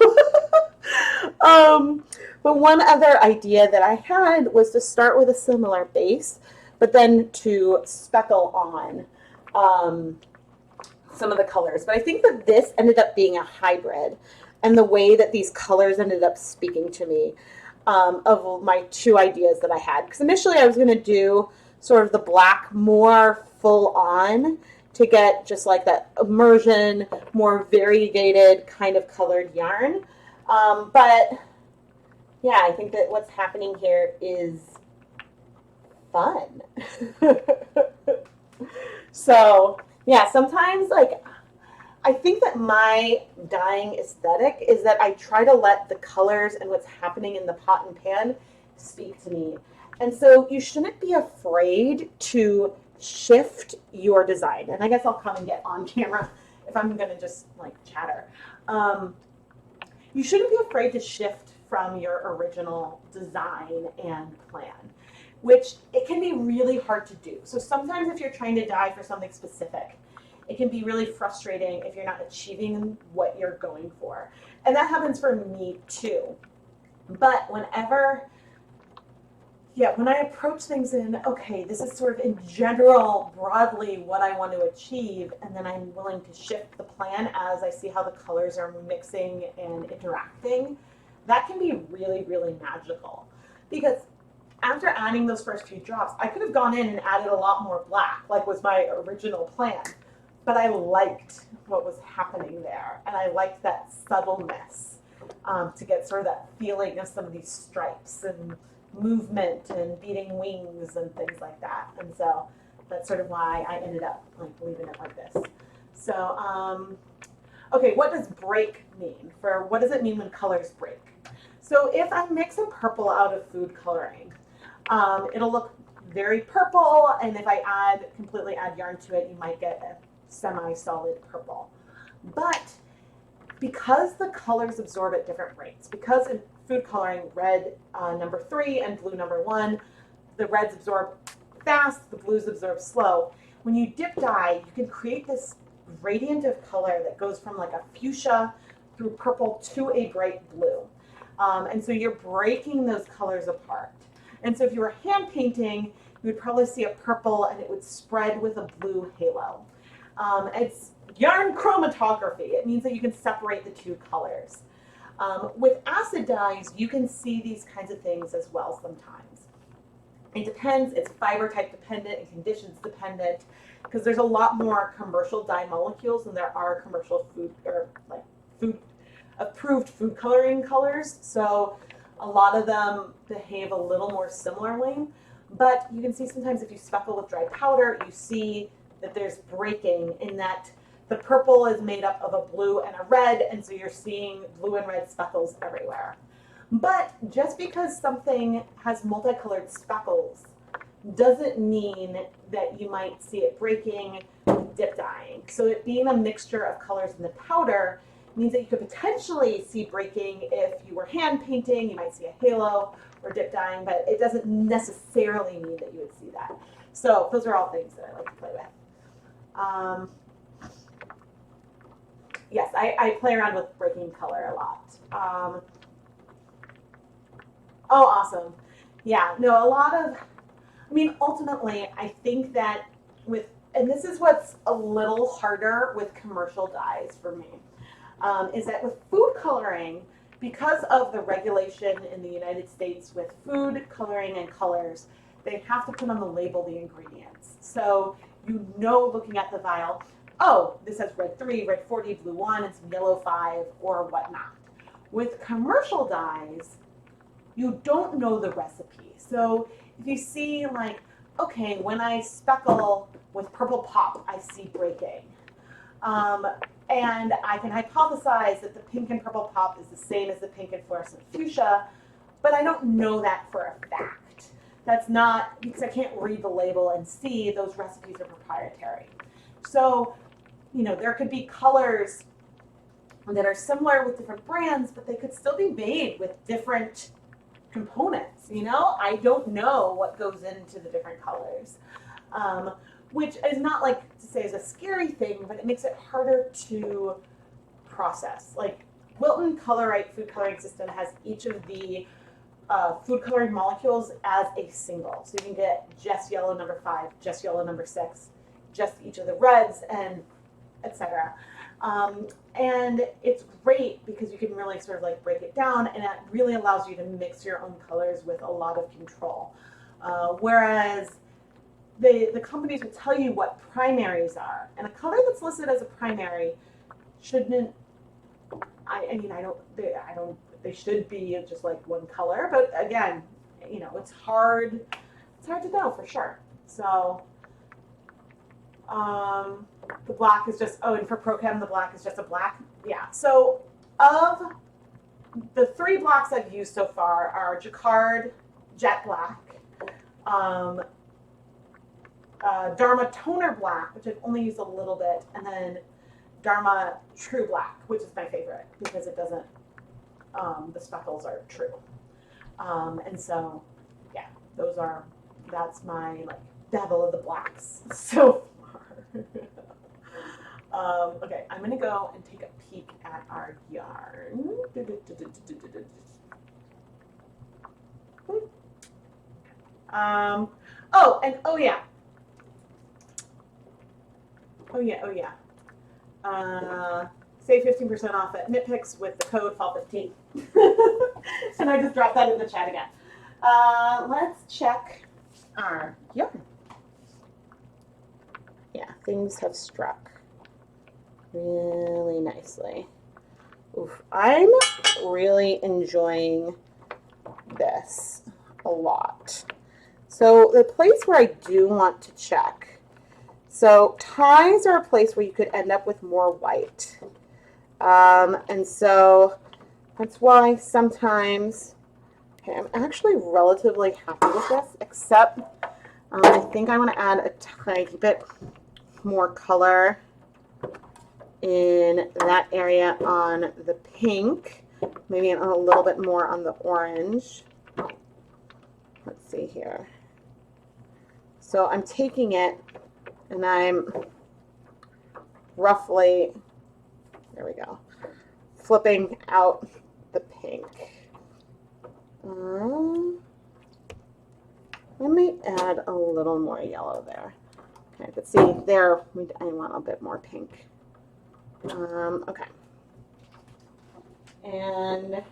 Speaker 1: But one other idea that I had was to start with a similar base, but then to speckle on some of the colors. But I think that this ended up being a hybrid, and the way that these colors ended up speaking to me of my two ideas that I had. Because initially I was going to do sort of the black more full on to get just like that immersion, more variegated kind of colored yarn. But yeah, I think that what's happening here is fun. So yeah, sometimes like I think that my dyeing aesthetic is that I try to let the colors and what's happening in the pot and pan speak to me. And so you shouldn't be afraid to shift your design. And I guess I'll come and get on camera if I'm going to just like chatter. You shouldn't be afraid to shift from your original design and plan, which it can be really hard to do. So sometimes if you're trying to dye for something specific, it can be really frustrating if you're not achieving what you're going for. And that happens for me too. But whenever, when I approach things in, okay, this is sort of in general, broadly what I want to achieve, and then I'm willing to shift the plan as I see how the colors are mixing and interacting, that can be really, really magical. Because after adding those first few drops, I could have gone in and added a lot more black, like was my original plan. But I liked what was happening there, and I liked that subtleness. to get sort of that feeling of some of these stripes and movement and beating wings and things like that. And so that's sort of why I ended up like leaving it like this. So, okay, what does break mean? What does it mean when colors break? So if I mix a purple out of food coloring, it'll look very purple, and if I completely add yarn to it, you might get a semi-solid purple. But because the colors absorb at different rates, because in food coloring, red number 3 and blue number 1, the reds absorb fast, the blues absorb slow. When you dip dye, you can create this gradient of color that goes from like a fuchsia through purple to a bright blue. And so you're breaking those colors apart. And so if you were hand painting, you would probably see a purple and it would spread with a blue halo. It's yarn chromatography. It means that you can separate the two colors. With acid dyes, you can see these kinds of things as well sometimes. It depends, it's fiber type dependent and conditions dependent, because there's a lot more commercial dye molecules than there are commercial approved food coloring colors. So a lot of them behave a little more similarly, but you can see sometimes if you speckle with dry powder, you see that there's breaking in that the purple is made up of a blue and a red, and so you're seeing blue and red speckles everywhere. But just because something has multicolored speckles doesn't mean that you might see it breaking dip dyeing. So it being a mixture of colors in the powder means that you could potentially see breaking if you were hand painting. You might see a halo or dip dyeing, but it doesn't necessarily mean that you would see that. So those are all things that I like to play with. Yes, I play around with breaking color a lot. Oh, awesome. Yeah, no, ultimately, I think that and this is what's a little harder with commercial dyes for me, is that with food coloring, because of the regulation in the United States with food coloring and colors, they have to put on the label the ingredients. So you know, looking at the vial, oh, this has red 3, red 40, blue 1, and some yellow 5, or whatnot. With commercial dyes, you don't know the recipe. So if you see like, okay, when I speckle with purple pop, I see breaking. And I can hypothesize that the pink and purple pop is the same as the pink and fluorescent fuchsia, but I don't know that for a fact. That's not, because I can't read the label and see those recipes are proprietary. So, you know, there could be colors that are similar with different brands, but they could still be made with different components, you know? I don't know what goes into the different colors, which is not like to say is a scary thing, but it makes it harder to process. Like Wilton Colorite food coloring system has each of the food coloring molecules as a single. So you can get just yellow number 5, just yellow number 6, just each of the reds, and etc. And it's great because you can really sort of like break it down, and it really allows you to mix your own colors with a lot of control. Whereas the companies will tell you what primaries are, and a color that's listed as a primary shouldn't. They should be just like one color, but again, you know, it's hard to know for sure. So. The black is just, and for ProChem, the black is just a black. Yeah, so of the 3 blacks I've used so far are Jacquard Jet Black, Dharma Toner Black, which I've only used a little bit, and then Dharma True Black, which is my favorite because it doesn't, the speckles are true. And so, yeah, that's my like devil of the blacks so okay, I'm gonna go and take a peek at our yarn. Save 15% off at Knit Picks with the code fall15. And I just dropped that in the chat again. Let's check our yarn. Yeah, things have struck really nicely. Oof, I'm really enjoying this a lot. So the place where I do want to check, so ties are a place where you could end up with more white. And so that's why sometimes, okay, I'm actually relatively happy with this, except I think I want to add a tiny bit more color in that area on the pink, maybe a little bit more on the orange. Let's see here. So I'm taking it and I'm roughly, there we go, flipping out the pink. I might add a little more yellow there. Okay, but see there, I want a bit more pink. Okay. And of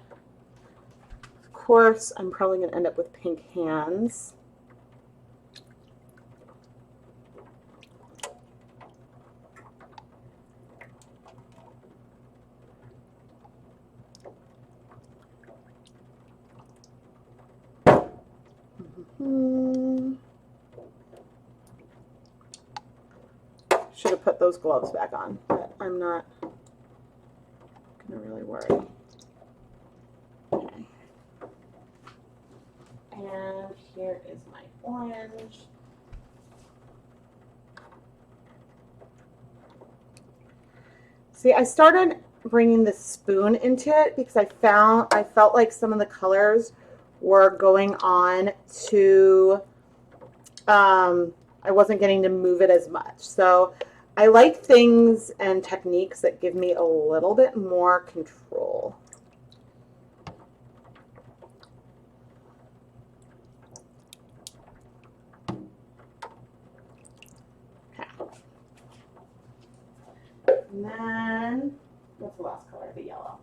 Speaker 1: course, I'm probably going to end up with pink hands. Should have put those gloves back on, but I'm not going to really worry. Okay. And here is my orange. See, I started bringing the spoon into it because I felt like some of the colors were going on to, I wasn't getting to move it as much. So I like things and techniques that give me a little bit more control. Okay. And then, what's the last color? The yellow.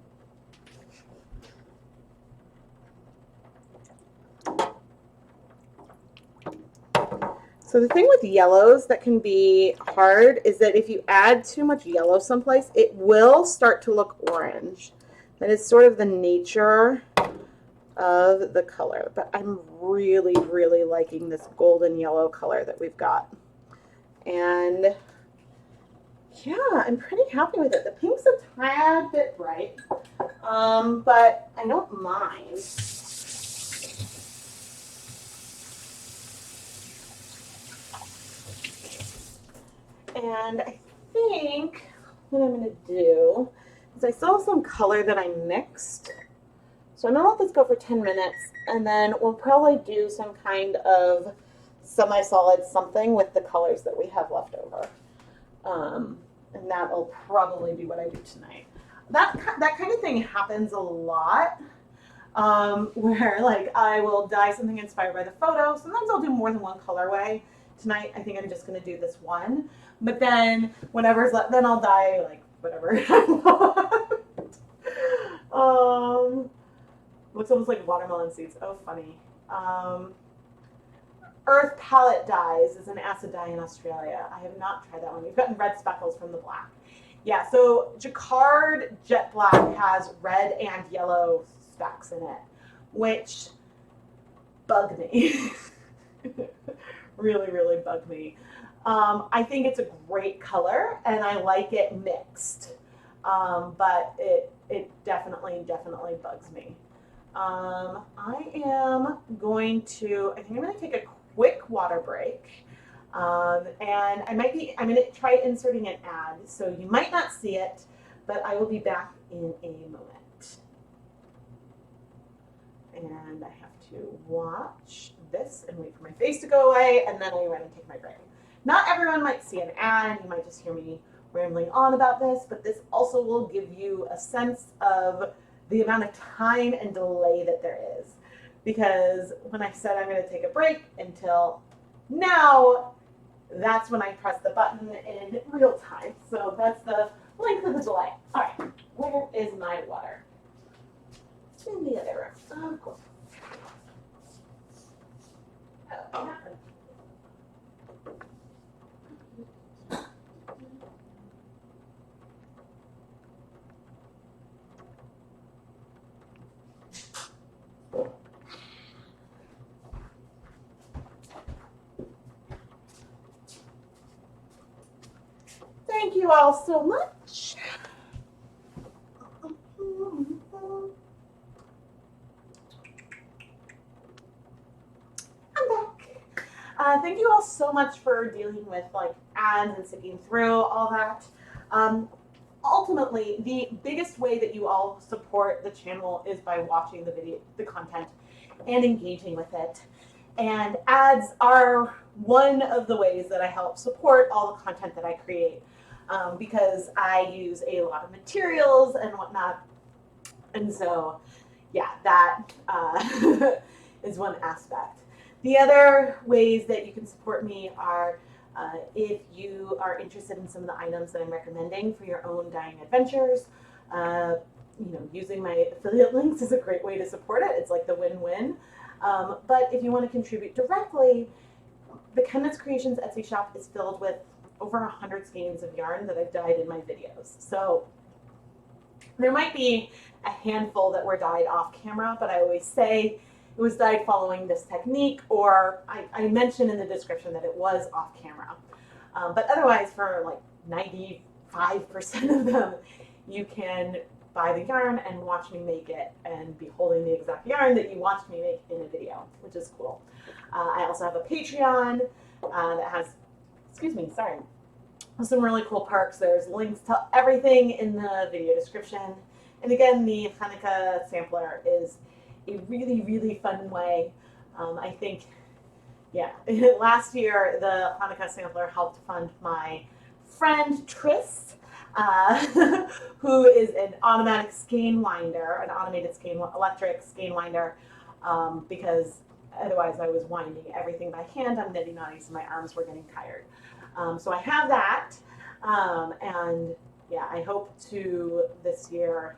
Speaker 1: So the thing with yellows that can be hard is that if you add too much yellow someplace, it will start to look orange. That is sort of the nature of the color. But I'm really, really liking this golden yellow color that we've got. And yeah, I'm pretty happy with it. The pink's a tad bit bright, but I don't mind. And I think what I'm going to do is I still have some color that I mixed. So I'm going to let this go for 10 minutes, and then we'll probably do some kind of semi-solid something with the colors that we have left over. And that'll probably be what I do tonight. That kind of thing happens a lot, where like I will dye something inspired by the photo. Sometimes I'll do more than one colorway. Tonight, I think I'm just going to do this one. But then whatever's left, then I'll dye like whatever I want. Looks almost like watermelon seeds. Oh, funny. Earth Palette Dyes is an acid dye in Australia. I have not tried that one. We've gotten red speckles from the black. Yeah, so Jacquard Jet Black has red and yellow specks in it, which bug me. Really, really bug me. I think it's a great color, and I like it mixed, but it definitely bugs me. I am going to, I think I'm going to take a quick water break, and I'm going to try inserting an ad, so you might not see it, but I will be back in a moment. And I have to watch this and wait for my face to go away, and then I'll run and take my break. Not everyone might see an ad, you might just hear me rambling on about this, but this also will give you a sense of the amount of time and delay that there is. Because when I said I'm going to take a break until now, that's when I press the button in real time. So that's the length of the delay. All right, where is my water? In the other room, of course. Oh, thank you all so much. I'm back. Thank you all so much for dealing with like ads and sticking through all that. Ultimately, the biggest way that you all support the channel is by watching the content, and engaging with it. And ads are one of the ways that I help support all the content that I create, because I use a lot of materials and whatnot. And so, yeah, that is one aspect. The other ways that you can support me are if you are interested in some of the items that I'm recommending for your own dyeing adventures. Using my affiliate links is a great way to support it. It's like the win-win. But if you want to contribute directly, the ChemKnits Creations Etsy shop is filled with over 100 skeins of yarn that I've dyed in my videos. So there might be a handful that were dyed off camera, but I always say it was dyed following this technique, or I mention in the description that it was off camera. But otherwise, for like 95% of them, you can buy the yarn and watch me make it and be holding the exact yarn that you watched me make in a video, which is cool. I also have a Patreon that has, some really cool perks. There's links to everything in the video description. And again, the Hanukkah sampler is a really, really fun way. I think, last year the Hanukkah sampler helped fund my friend Tris, who is an automatic skein winder, an electric skein winder, because otherwise I was winding everything by hand. I'm knitting on these, so my arms were getting tired. So I have that, and yeah, I hope to this year,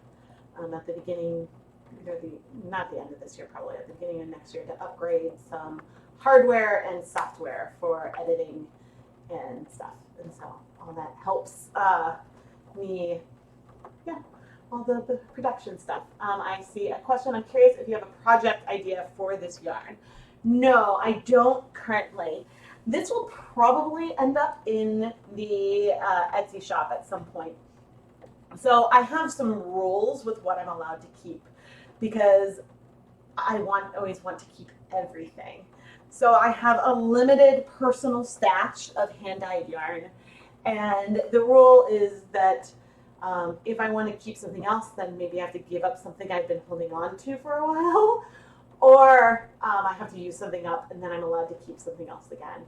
Speaker 1: at the beginning, not the end of this year, probably at the beginning of next year, to upgrade some hardware and software for editing and stuff. And so all that helps me, all the production stuff. I see a question. I'm curious if you have a project idea for this yarn. No, I don't currently. This will probably end up in the Etsy shop at some point. So I have some rules with what I'm allowed to keep, because I always want to keep everything. So I have a limited personal stash of hand-dyed yarn, and the rule is that if I want to keep something else, then maybe I have to give up something I've been holding on to for a while, or I have to use something up, and then I'm allowed to keep something else again.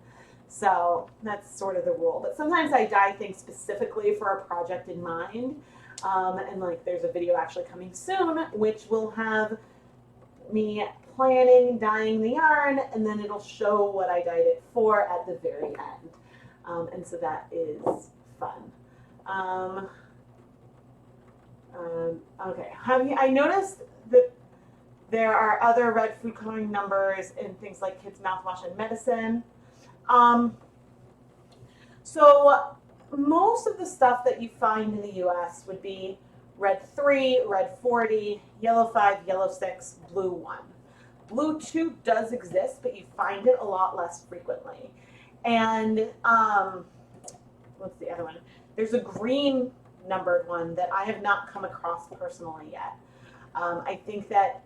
Speaker 1: So that's sort of the rule. But sometimes I dye things specifically for a project in mind, and like there's a video actually coming soon, which will have me planning dyeing the yarn, and then it'll show what I dyed it for at the very end. And so that is fun. Okay, I noticed that there are other red food coloring numbers in things like kids' mouthwash and medicine. So most of the stuff that you find in the US would be red 3, red 40, yellow 5, yellow 6, blue 1. Blue 2 does exist, but you find it a lot less frequently. And what's the other one? There's a green numbered one that I have not come across personally yet. I think that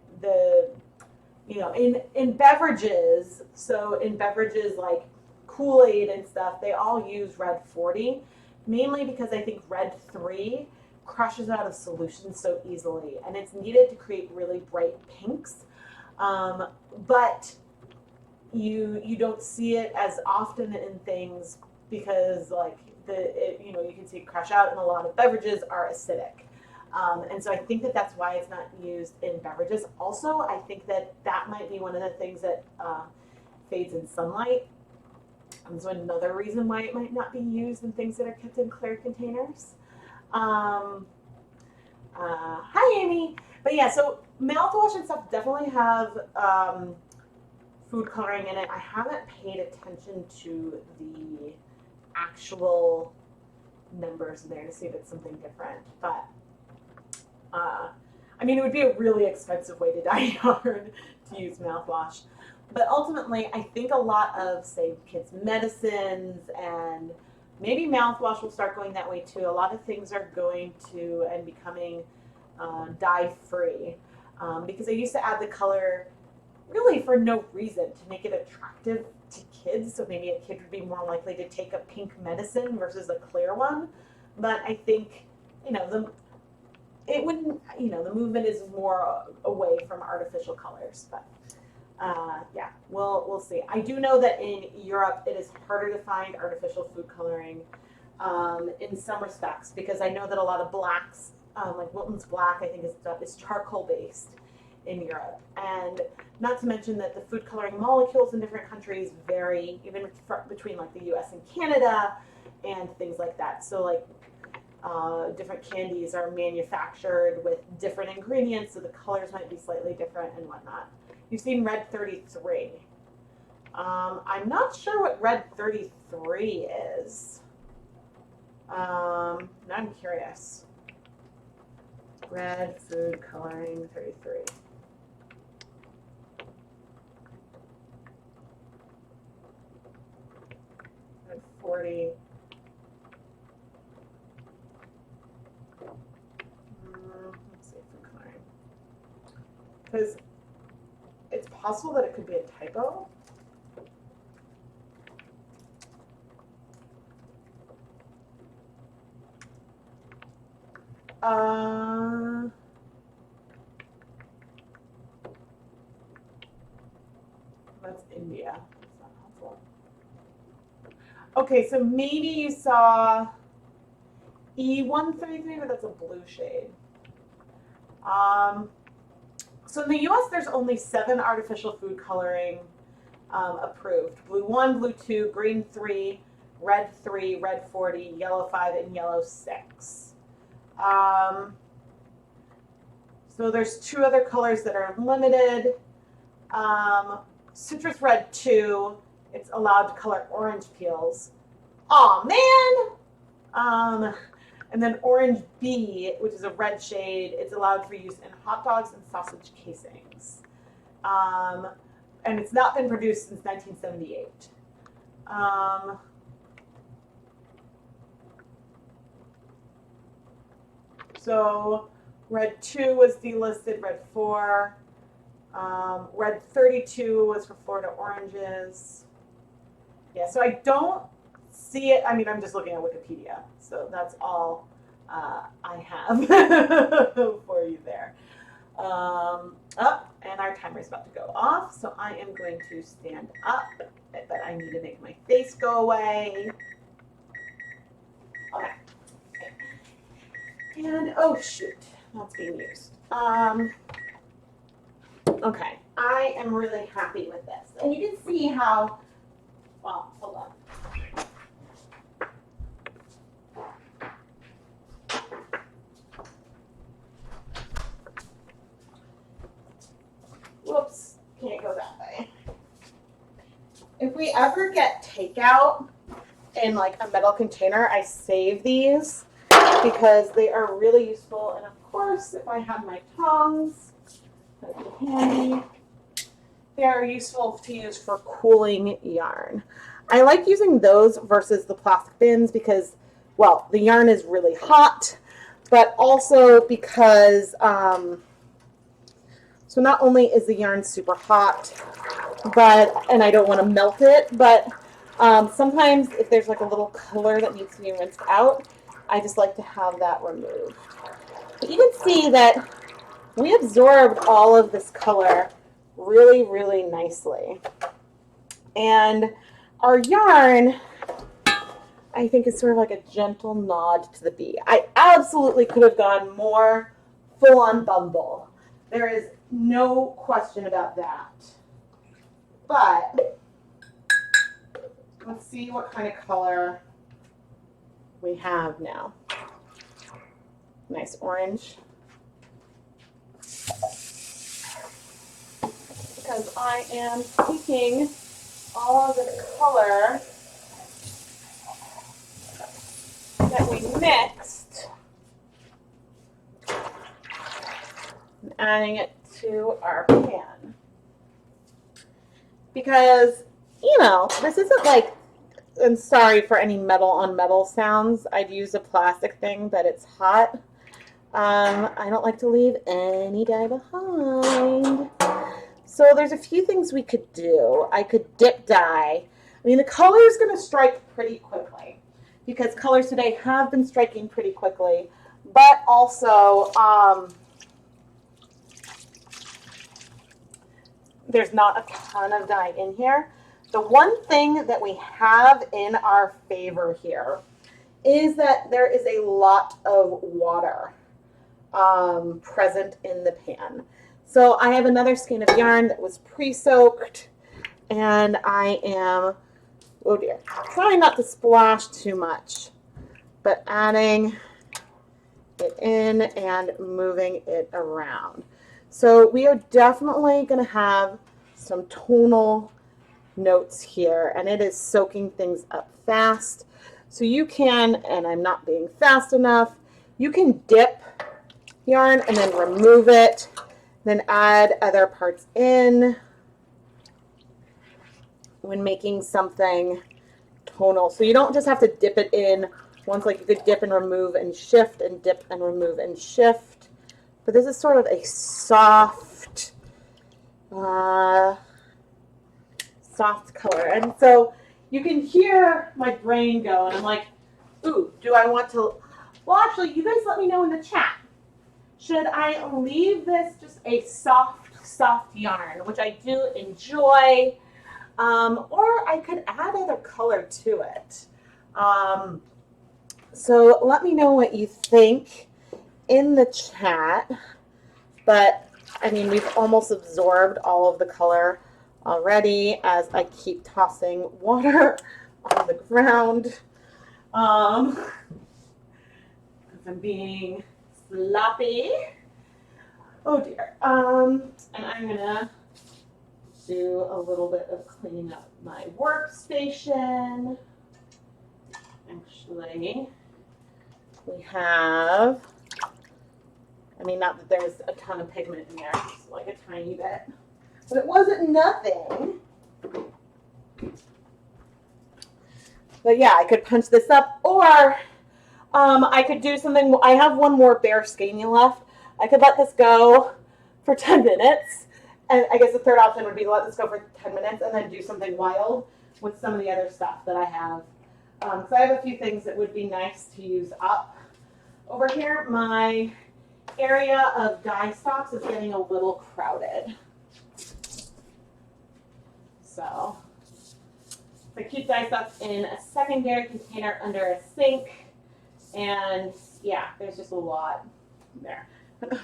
Speaker 1: in beverages, so in beverages like Kool-Aid and stuff, they all use red 40, mainly because I think red 3 crushes out of solution so easily, and it's needed to create really bright pinks. But you don't see it as often in things because like you can see it crush out, and a lot of beverages are acidic. And so I think that that's why it's not used in beverages. Also, I think that might be one of the things that fades in sunlight. And so another reason why it might not be used in things that are kept in clear containers. Hi, Amy. But yeah, so mouthwash and stuff definitely have food coloring in it. I haven't paid attention to the actual numbers there to see if it's something different. But I mean, it would be a really expensive way to dye yarn to use mouthwash. But ultimately, I think a lot of, say, kids' medicines and maybe mouthwash will start going that way too. A lot of things are going to and becoming dye-free because I used to add the color really for no reason, to make it attractive to kids. So maybe a kid would be more likely to take a pink medicine versus a clear one. But I think, it wouldn't, the movement is more away from artificial colors. But yeah, we'll see. I do know that in Europe it is harder to find artificial food coloring in some respects, because I know that a lot of blacks, like Wilton's Black, I think is charcoal based in Europe. And not to mention that the food coloring molecules in different countries vary, even between like the US and Canada and things like that. So like different candies are manufactured with different ingredients, so the colors might be slightly different and whatnot. You've seen Red 33. I'm not sure what Red 33 is. Now I'm curious. Red food coloring 33. Red 40. Let's see, food coloring. Because it's possible that it could be a typo. That's India. That's not helpful. Okay, so maybe you saw E133, but that's a blue shade. So in the US, there's only 7 artificial food coloring approved. Blue 1, blue 2, green 3, red 3, red 40, yellow 5, and yellow 6. So there's 2 other colors that are limited. Citrus red 2, it's allowed to color orange peels. Aw, man! And then orange B, which is a red shade, it's allowed for use in hot dogs and sausage casings. And it's not been produced since 1978. So red 2 was delisted, red 4. Red 32 was for Florida oranges. Yeah, so I don't see it. I mean, I'm just looking at Wikipedia, so that's all I have for you there. And our timer is about to go off, so I am going to stand up, but I need to make my face go away. Okay. And, oh shoot, that's being used. Okay, I am really happy with this. And you can see how, well, hold on. Whoops, can't go that way. If we ever get takeout in like a metal container, I save these because they are really useful. And of course, if I have my tongs, that'd be handy. They are useful to use for cooling yarn. I like using those versus the plastic bins because, well, the yarn is really hot, but also because, so not only is the yarn super hot, and I don't want to melt it, but sometimes if there's like a little color that needs to be rinsed out, I just like to have that removed. But you can see that we absorbed all of this color really, really nicely. And our yarn, I think, is sort of like a gentle nod to the bee. I absolutely could have gone more full-on Bumble. There is no question about that. But let's see what kind of color we have now. Nice orange. Because I am taking all of the color that we mixed and adding it to our pan. Because, you know, this isn't like and sorry for any metal on metal sounds. I'd use a plastic thing, but it's hot. I don't like to leave any dye behind. So there's a few things we could do. I could dip dye. I mean, the color is going to strike pretty quickly because colors today have been striking pretty quickly, but also there's not a ton of dye in here. The one thing that we have in our favor here is that there is a lot of water present in the pan. So I have another skein of yarn that was pre-soaked, and I am, oh dear, trying not to splash too much, but adding it in and moving it around. So we are definitely going to have some tonal notes here, and it is soaking things up fast. So you can, and I'm not being fast enough, you can dip yarn and then remove it, then add other parts in when making something tonal. So you don't just have to dip it in once, like you could dip and remove and shift and dip and remove and shift. But this is sort of a soft, soft color. And so you can hear my brain go, and I'm like, ooh, do I want to, well, actually, you guys let me know in the chat. Should I leave this just a soft yarn, which I do enjoy, or I could add other color to it. So let me know what you think in the chat. But I mean, we've almost absorbed all of the color already as I keep tossing water on the ground. I'm being sloppy. Oh dear. And I'm gonna do a little bit of cleaning up my workstation. Actually, we have, I mean, not that there's a ton of pigment in there, just like a tiny bit, but it wasn't nothing. But yeah, I could punch this up, or I could do something. I have one more bare skein left. I could let this go for 10 minutes. And I guess the third option would be to let this go for 10 minutes and then do something wild with some of the other stuff that I have. So I have a few things that would be nice to use up. Over here, my area of dye stocks is getting a little crowded. So I keep dye stocks in a secondary container under a sink. And yeah, there's just a lot there.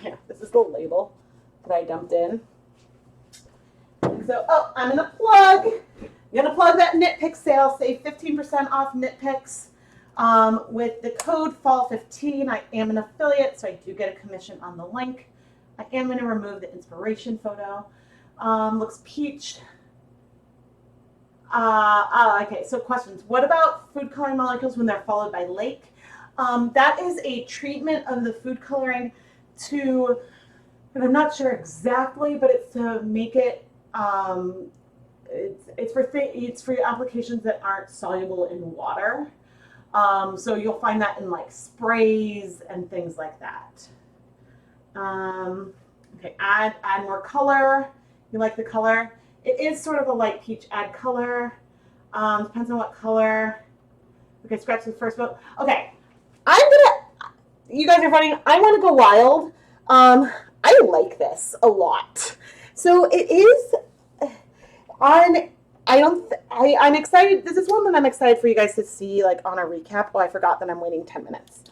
Speaker 1: Yeah, this is the label that I dumped in. And so, oh, I'm gonna plug that Knit Picks sale. Save 15% off Knit Picks with the code fall15. I am an affiliate, so I do get a commission on the link. I am going to remove the inspiration photo. Looks peach. Okay, so questions. What about food coloring molecules when they're followed by lake? That is a treatment of the food coloring to, and I'm not sure exactly, but it's to make it, it's for applications that aren't soluble in water. So you'll find that in like sprays and things like that. Okay, add more color. You like the color? It is sort of a light peach. Add color. Depends on what color. Okay, scratch the first vote. Okay, you guys are funny. I want to go wild. I like this a lot. So it is I'm excited. This is one that I'm excited for you guys to see, like on a recap. Oh, I forgot that I'm waiting 10 minutes.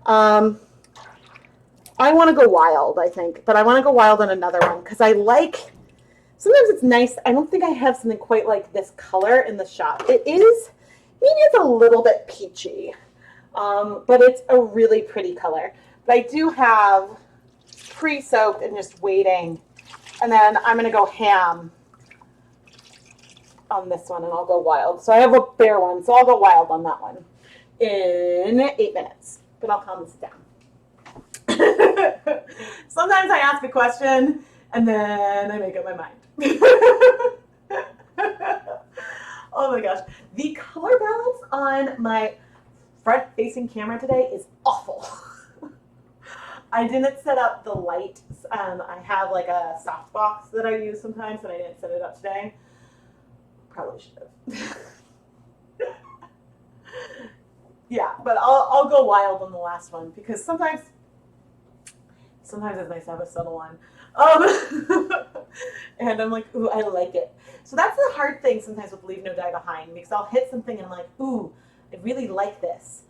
Speaker 1: I want to go wild, I think, but I want to go wild on another one because I like, sometimes it's nice. I don't think I have something quite like this color in the shop. It is, maybe it's a little bit peachy, but it's a really pretty color. But I do have pre-soaked and just waiting, and then I'm going to go ham on this one, and I'll go wild. So I have a bare one, so I'll go wild on that one in 8 minutes, but I'll calm this down. Sometimes I ask a question and then I make up my mind. Oh my gosh. The color balance on my front-facing camera today is awful. I didn't set up the light. I have like a softbox that I use sometimes, and I didn't set it up today. Probably should have. Yeah, but I'll go wild on the last one because sometimes it's nice to have a subtle one. And I'm like, ooh, I like it. So that's the hard thing sometimes with Leave No Dye Behind, because I'll hit something and I'm like, ooh, I really like this,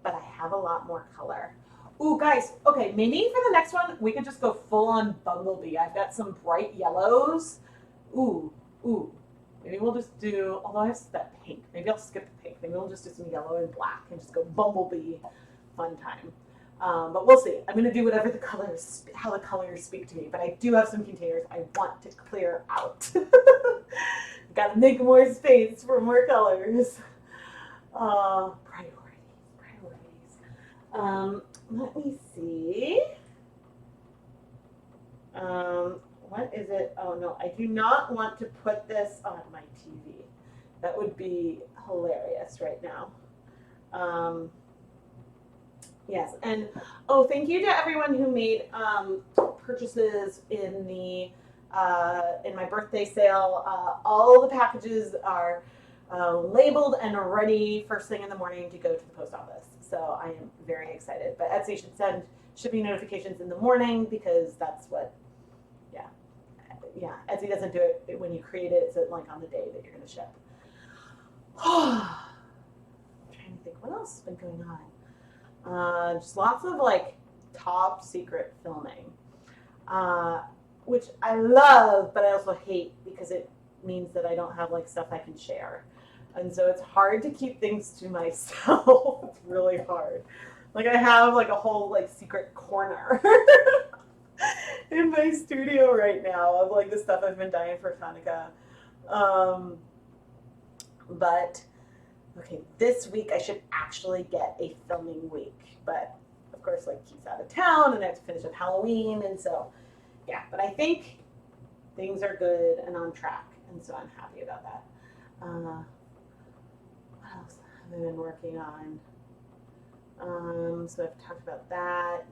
Speaker 1: but I have a lot more color. Ooh, guys, okay, maybe for the next one, we could just go full on Bumblebee. I've got some bright yellows. Ooh, ooh. Maybe we'll just do, although I have that pink, maybe I'll skip the pink. Maybe we'll just do some yellow and black and just go Bumblebee fun time. But we'll see. I'm going to do whatever the colors, how the colors speak to me. But I do have some containers I want to clear out. Got to make more space for more colors. Priorities. Let me see. What is it? Oh no, I do not want to put this on my TV. That would be hilarious right now. Yes, and oh, thank you to everyone who made purchases in the in my birthday sale. All the packages are labeled and ready first thing in the morning to go to the post office. So I am very excited. But Etsy should send shipping notifications in the morning because that's what, yeah. Etsy doesn't do it when you create it. It's like on the day that you're going to ship. I'm trying to think what else has been going on. Just lots of like top secret filming, which I love, but I also hate because it means that I don't have like stuff I can share. And so it's hard to keep things to myself. It's really hard. Like I have like a whole like secret corner in my studio right now of like the stuff I've been dyeing for Hanukkah. But okay, this week I should actually get a filming week, but of course like he's out of town and I have to finish up Halloween, and so yeah, but I think things are good and on track, and so I'm happy about that. What else have I been working on? So I've talked about that.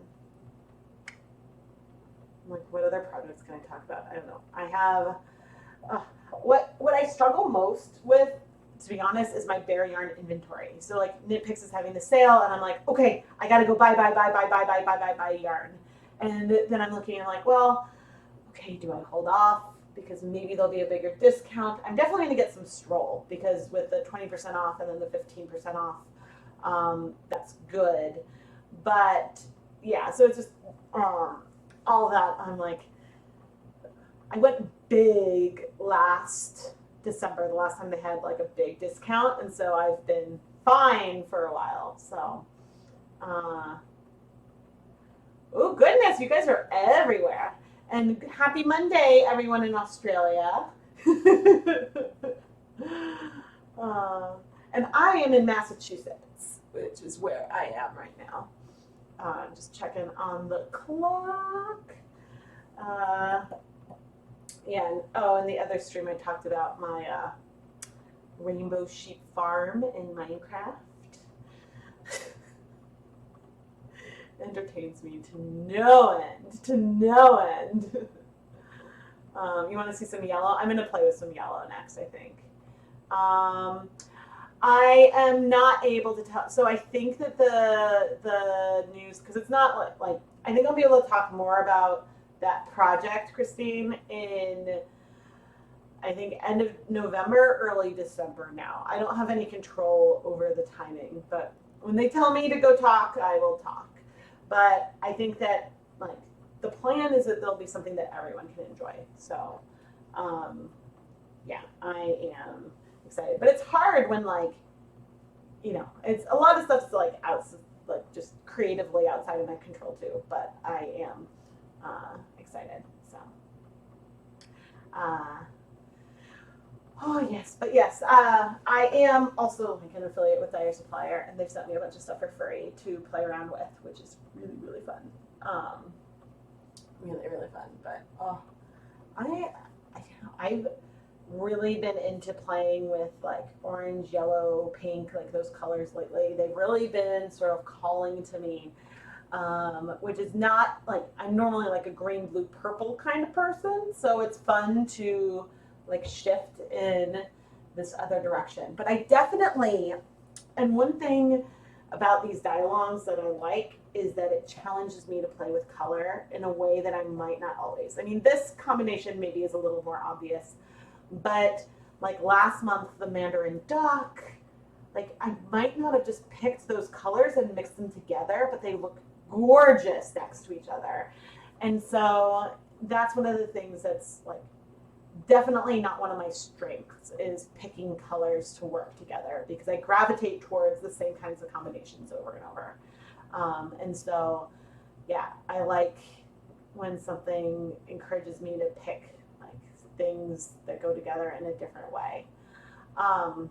Speaker 1: Like, what other projects can I talk about? I don't know. I have what I struggle most with, to be honest, is my bare yarn inventory. So like KnitPicks is having the sale, and I'm like, okay, I gotta go buy yarn, and then I'm looking and like, well, okay, do I hold off because maybe there'll be a bigger discount? I'm definitely gonna get some Stroll because with the 20% off and then the 15% off, that's good. But yeah, so it's just all that. I'm like, I went big last December, the last time they had like a big discount, and so I've been fine for a while. So, oh goodness, you guys are everywhere. And happy Monday, everyone in Australia. And I am in Massachusetts, which is where I am right now. Just checking on the clock. Yeah, and, oh, in the other stream I talked about my rainbow sheep farm in Minecraft. It entertains me to no end, to no end. You want to see some yellow? I'm going to play with some yellow next, I think. I am not able to tell. So I think that the news, because it's not like I think I'll be able to talk more about that project, Christine, in I think end of November, early December now. I don't have any control over the timing, but when they tell me to go talk, I will talk. But I think that like the plan is that there'll be something that everyone can enjoy. So yeah, I am excited. But it's hard when like, you know, it's a lot of stuff's like like just creatively outside of my control too. But I am excited. So oh yes, but yes, I am also like an affiliate with Dyer Supplier, and they've sent me a bunch of stuff for free to play around with, which is really, really fun. Really, really fun. But oh, I've really been into playing with like orange, yellow, pink, like those colors lately. They've really been sort of calling to me, which is not like, I'm normally like a green, blue, purple kind of person. So it's fun to like shift in this other direction. But I definitely, and one thing about these dye-alongs that I like is that it challenges me to play with color in a way that I might not always. I mean, this combination maybe is a little more obvious, but like last month, the Mandarin Duck, like I might not have just picked those colors and mixed them together, but they look gorgeous next to each other. And so that's one of the things that's like definitely not one of my strengths, is picking colors to work together, because I gravitate towards the same kinds of combinations over and over. And so, yeah, I like when something encourages me to pick like things that go together in a different way. And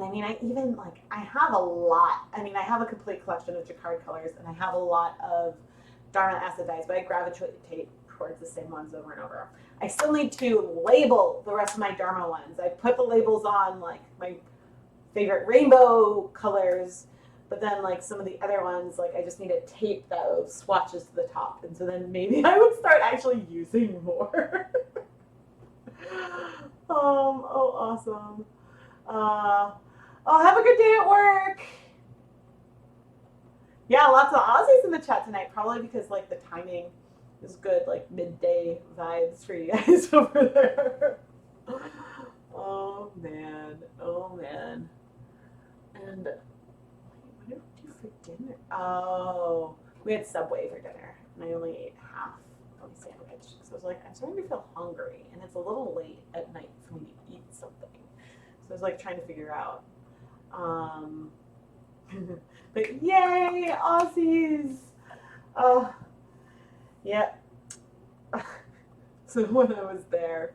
Speaker 1: I mean, I even like, I have a lot. I mean, I have a complete collection of Jacquard colors, and I have a lot of Dharma acid dyes, but I gravitate towards the same ones over and over. I still need to label the rest of my Dharma ones. I put the labels on like my favorite rainbow colors, but then like some of the other ones, like I just need to tape those swatches to the top. And so then maybe I would start actually using more. Oh, awesome. Oh, have a good day at work. Yeah, lots of Aussies in the chat tonight, probably because like the timing is good, like midday vibes for you guys over there. Oh man, oh man. And what did we do for dinner? Oh, we had Subway for dinner, and I only ate half of a sandwich. So I was like, I'm starting to feel hungry, and it's a little late at night for me to eat something. So I was like trying to figure out. But yay, Aussies! Oh, yeah. So when I was there,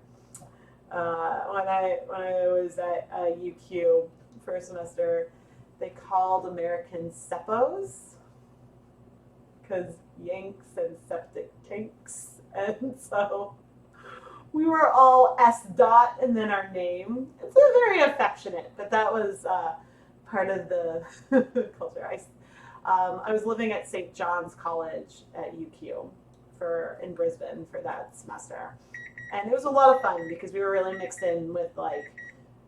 Speaker 1: when I was at UQ for a semester, they called Americans Seppos, because Yanks and septic tanks, and so we were all S dot and then our name. It's a very affectionate, but that was part of the culture. I was living at St. John's College at UQ in Brisbane for that semester, and it was a lot of fun because we were really mixed in with like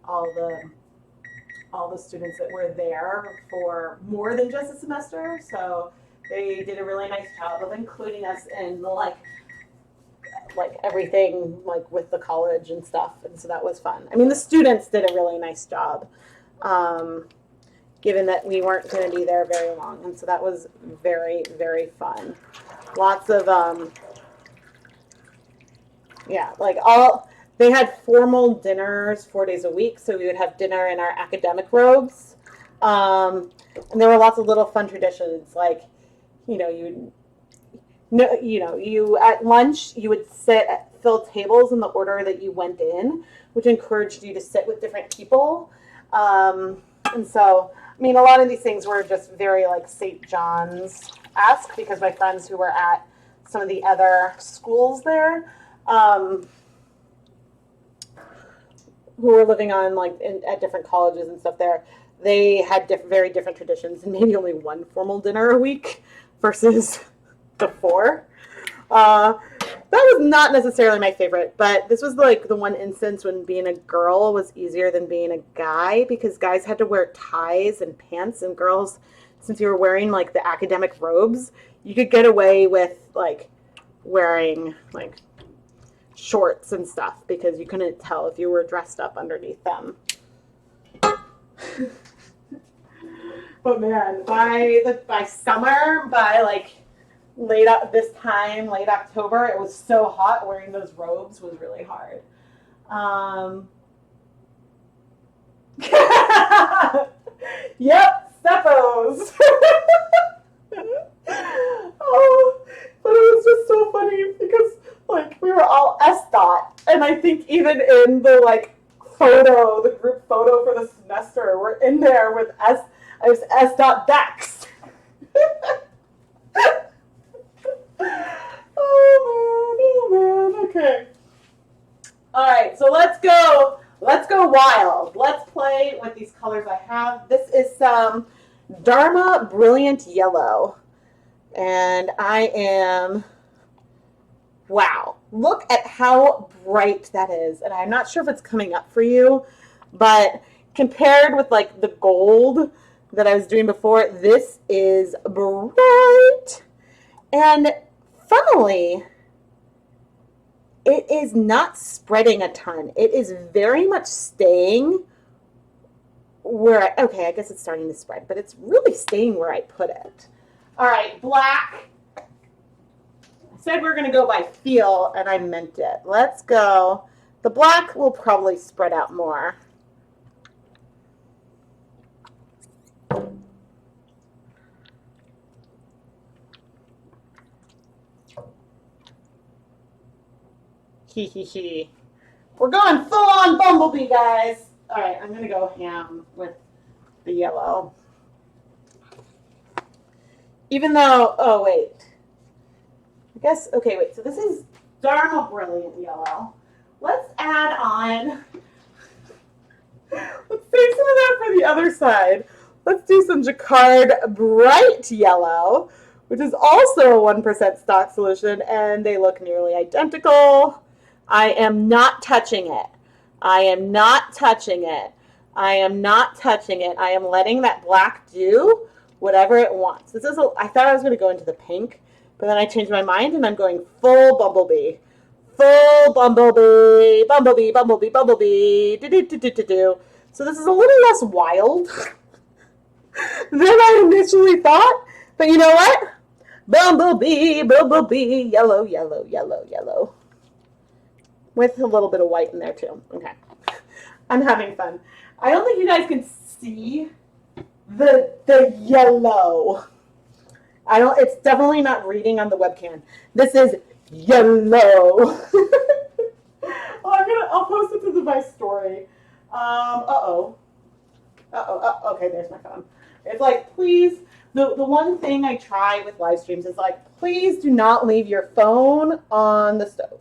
Speaker 1: all the students that were there for more than just a semester. So they did a really nice job of including us in the like everything like with the college and stuff, and so that was fun. I mean, the students did a really nice job, given that we weren't going to be there very long, and so that was very, very fun. Lots of yeah, like they had formal dinners 4 days a week, so we would have dinner in our academic robes, and there were lots of little fun traditions, like you at lunch you would fill tables in the order that you went in, which encouraged you to sit with different people, and so I mean, a lot of these things were just very like St. John's-esque, because my friends who were at some of the other schools there, who were living on like at different colleges and stuff there, they had very different traditions, and maybe only one formal dinner a week versus the 4. That was not necessarily my favorite, but this was like the one instance when being a girl was easier than being a guy, because guys had to wear ties and pants, and girls, since you were wearing like the academic robes, you could get away with like wearing like shorts and stuff because you couldn't tell if you were dressed up underneath them. But man, by summer, by like late October, it was so hot. Wearing those robes was really hard. Yep, Steppos. Oh, but it was just so funny because like we were all S dot, and I think even in the like the group photo for the semester, we're in there with I was S dot Bex. Oh man, okay. All right, so let's go wild. Let's play with these colors I have. This is some Dharma Brilliant Yellow. And I am, wow, look at how bright that is. And I'm not sure if it's coming up for you, but compared with like the gold that I was doing before, this is bright. And funnily, it is not spreading a ton. It is very much staying where okay, I guess it's starting to spread, but it's really staying where I put it. All right, black. I said we were going to go by feel, and I meant it. Let's go. The black will probably spread out more. Hee hee hee. We're going full on Bumblebee, guys. All right, I'm going to go ham with the yellow. Even though, oh, wait. I guess, okay, wait. So this is Dharma Brilliant Yellow. Let's add on, let's save some of that for the other side. Let's do some Jacquard Bright Yellow, which is also a 1% stock solution, and they look nearly identical. I am not touching it. I am not touching it. I am not touching it. I am letting that black do whatever it wants. This is I thought I was going to go into the pink, but then I changed my mind and I'm going full Bumblebee. Full Bumblebee. Bumblebee, Bumblebee, Bumblebee. Do-do-do-do-do-do. So this is a little less wild than I initially thought. But you know what? Bumblebee, Bumblebee, yellow, yellow, yellow, yellow. With a little bit of white in there too. Okay. I'm having fun. I don't think you guys can see the yellow. It's definitely not reading on the webcam. This is yellow. I'll post it to my story. Okay, there's my phone. It's like, please, the one thing I try with live streams is like, please do not leave your phone on the stove.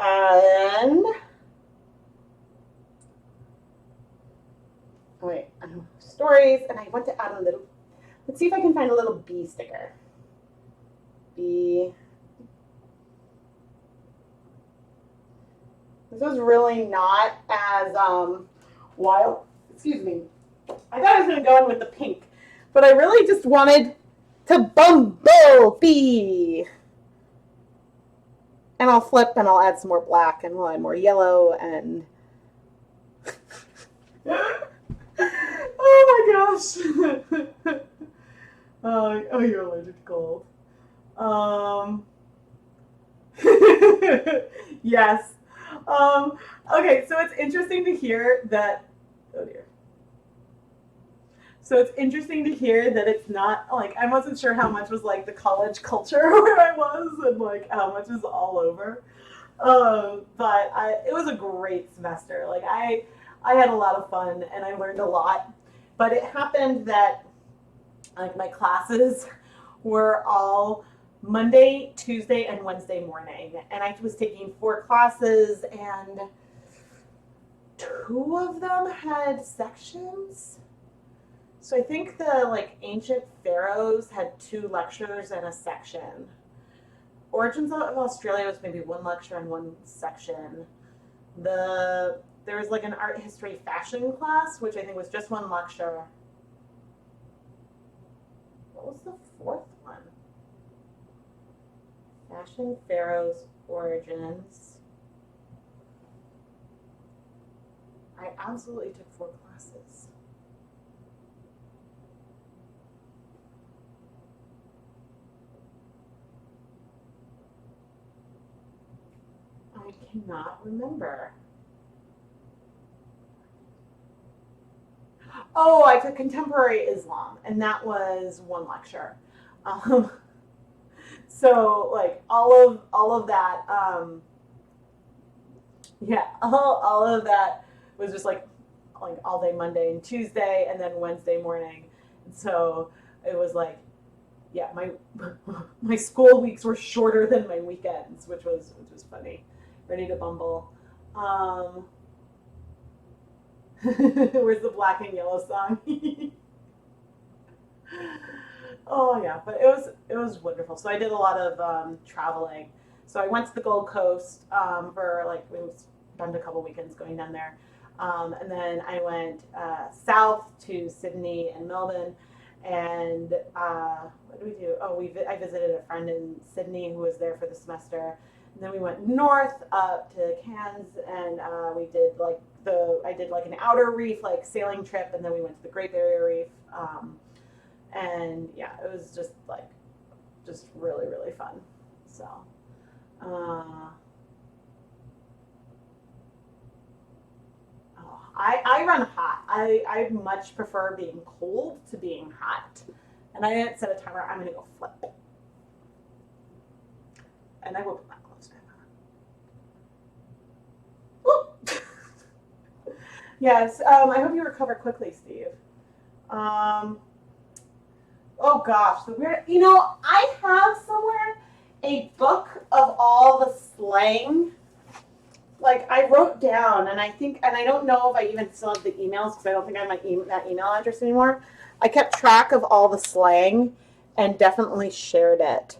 Speaker 1: And wait, stories, and I want to add a little. Let's see if I can find a little bee sticker. Bee. This was really not as wild. Excuse me. I thought I was going to go in with the pink, but I really just wanted to Bumblebee. And I'll flip and I'll add some more black and we'll add more yellow and oh my gosh. Oh, you're allergic to cold. Yes. Okay, so it's interesting to hear that, oh dear. So it's interesting to hear that it's not, like, I wasn't sure how much was, like, the college culture where I was and, like, how much was all over. But it was a great semester. Like, I had a lot of fun and I learned a lot. But it happened that, like, my classes were all Monday, Tuesday, and Wednesday morning. And I was taking 4 classes and 2 of them had sections. So I think the like ancient pharaohs had 2 lectures and a section. Origins of Australia was maybe 1 lecture and 1 section. There was like an art history fashion class, which I think was just 1 lecture. What was the 4th one? Fashion, pharaohs, origins. I absolutely took 4 classes. I cannot remember. Oh, I took contemporary Islam, and that was 1 lecture. So like all of that, yeah, all of that was just like all day Monday and Tuesday, and then Wednesday morning. And so it was like yeah, my school weeks were shorter than my weekends, which was funny. Ready to bumble. Where's the black and yellow song? Oh yeah, but it was wonderful. So I did a lot of traveling. So I went to the Gold Coast for like we spent a couple weekends going down there, and then I went south to Sydney and Melbourne. And what did we do? Oh, I visited a friend in Sydney who was there for the semester. And then we went north up to Cairns, and we did like I did like an outer reef like sailing trip, and then we went to the Great Barrier Reef. And yeah, it was just really, really fun. So, oh, I run hot. I much prefer being cold to being hot. And I didn't set a timer. I'm going to go flip. And I will put my gloves back on. Yes, I hope you recover quickly, Steve. Oh gosh, the weird. I have somewhere a book of all the slang. Like I wrote down, and I don't know if I even still have the emails because I don't think I have that email address anymore. I kept track of all the slang and definitely shared it.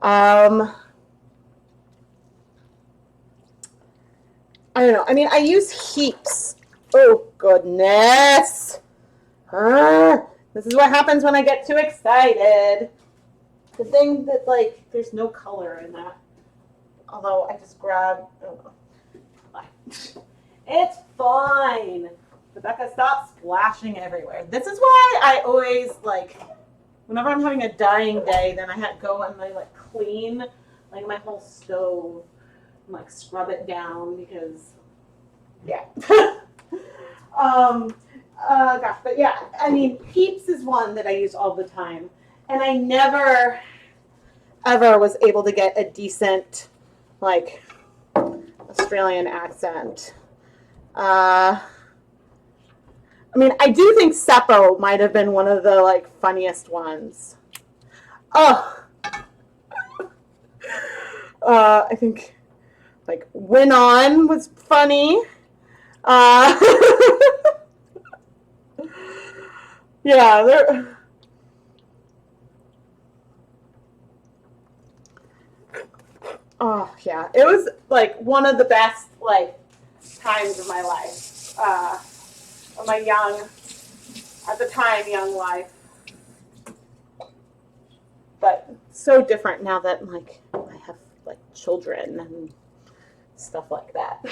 Speaker 1: I don't know. I mean, I use heaps. Oh goodness. This is what happens when I get too excited. The thing that there's no color in that. Although I just grabbed. Oh no. It's fine. Rebecca, stop splashing everywhere. This is why I always whenever I'm having a dying day, then I had to go and clean my whole stove and scrub it down because yeah. Gosh, but yeah, I mean, Peeps is one that I use all the time, and I never ever was able to get a decent Australian accent. I mean, I do think Seppo might have been one of the funniest ones. Oh, I think Win On was funny. Yeah, there. Oh yeah, it was one of the best times of my life, of my at the time young life. But so different now that I have children and stuff like that.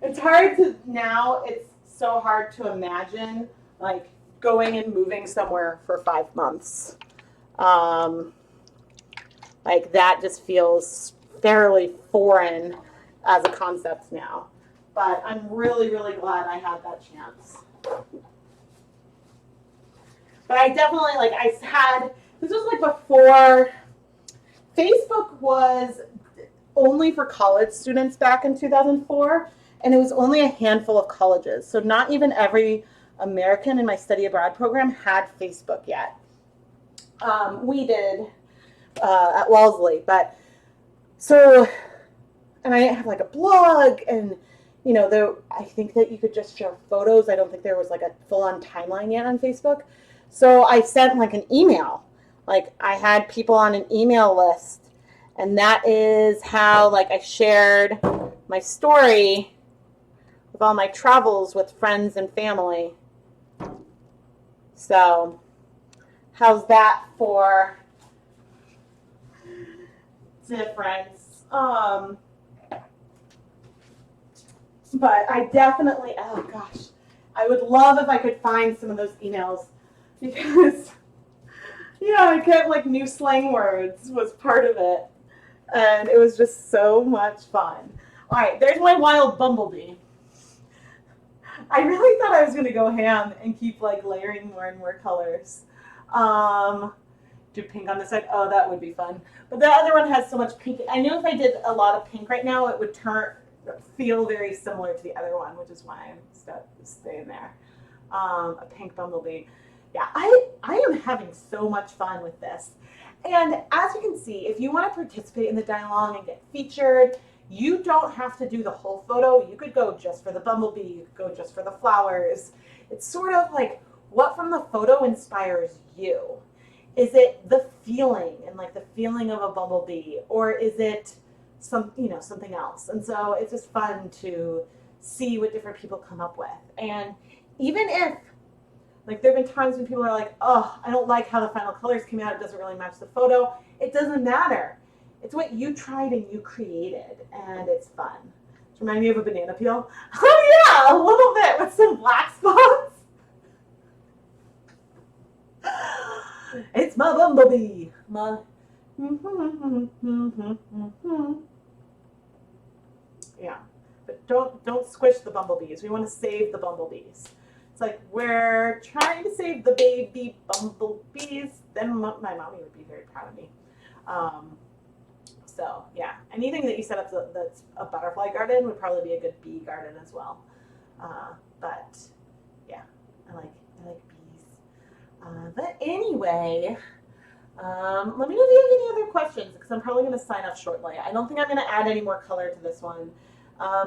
Speaker 1: It's hard to now. It's so hard to imagine going and moving somewhere for 5 months. That just feels fairly foreign as a concept now. But I'm really, really glad I had that chance. But I definitely, this was before, Facebook was only for college students back in 2004, and it was only a handful of colleges. So not even every American in my study abroad program had Facebook yet. We did at Wellesley, but so, and I have a blog, and I think that you could just share photos. I don't think there was a full-on timeline yet on Facebook. So I sent an email. I had people on an email list, and that is how I shared my story with all my travels with friends and family. So how's that for difference? But I definitely, oh gosh, I would love if I could find some of those emails because, yeah, I get new slang words was part of it. And it was just so much fun. All right, there's my wild bumblebee. I really thought I was going to go ham and keep layering more and more colors. Do pink on this side. Oh, that would be fun. But the other one has so much pink. I knew if I did a lot of pink right now, it would feel very similar to the other one, which is why I'm staying there. A pink bumblebee. Yeah, I am having so much fun with this. And as you can see, if you want to participate in the dialogue and get featured, you don't have to do the whole photo. You could go just for the bumblebee, you could go just for the flowers. It's sort of like what from the photo inspires you. Is it the feeling and like the feeling of a bumblebee, or is it something else? And so it's just fun to see what different people come up with. And even if like there have been times when people are like, oh, I don't like how the final colors came out. It doesn't really match the photo. It doesn't matter. It's what you tried and you created, and it's fun. It's reminding me of a banana peel. Oh yeah, a little bit with some black spots. It's my bumblebee. My. Yeah, but don't squish the bumblebees. We want to save the bumblebees. It's like we're trying to save the baby bumblebees. Then my mommy would be very proud of me. So yeah, anything that you set up that's a butterfly garden would probably be a good bee garden as well. But yeah, I like bees. But anyway, let me know if you have any other questions because I'm probably going to sign off shortly. I don't think I'm going to add any more color to this one.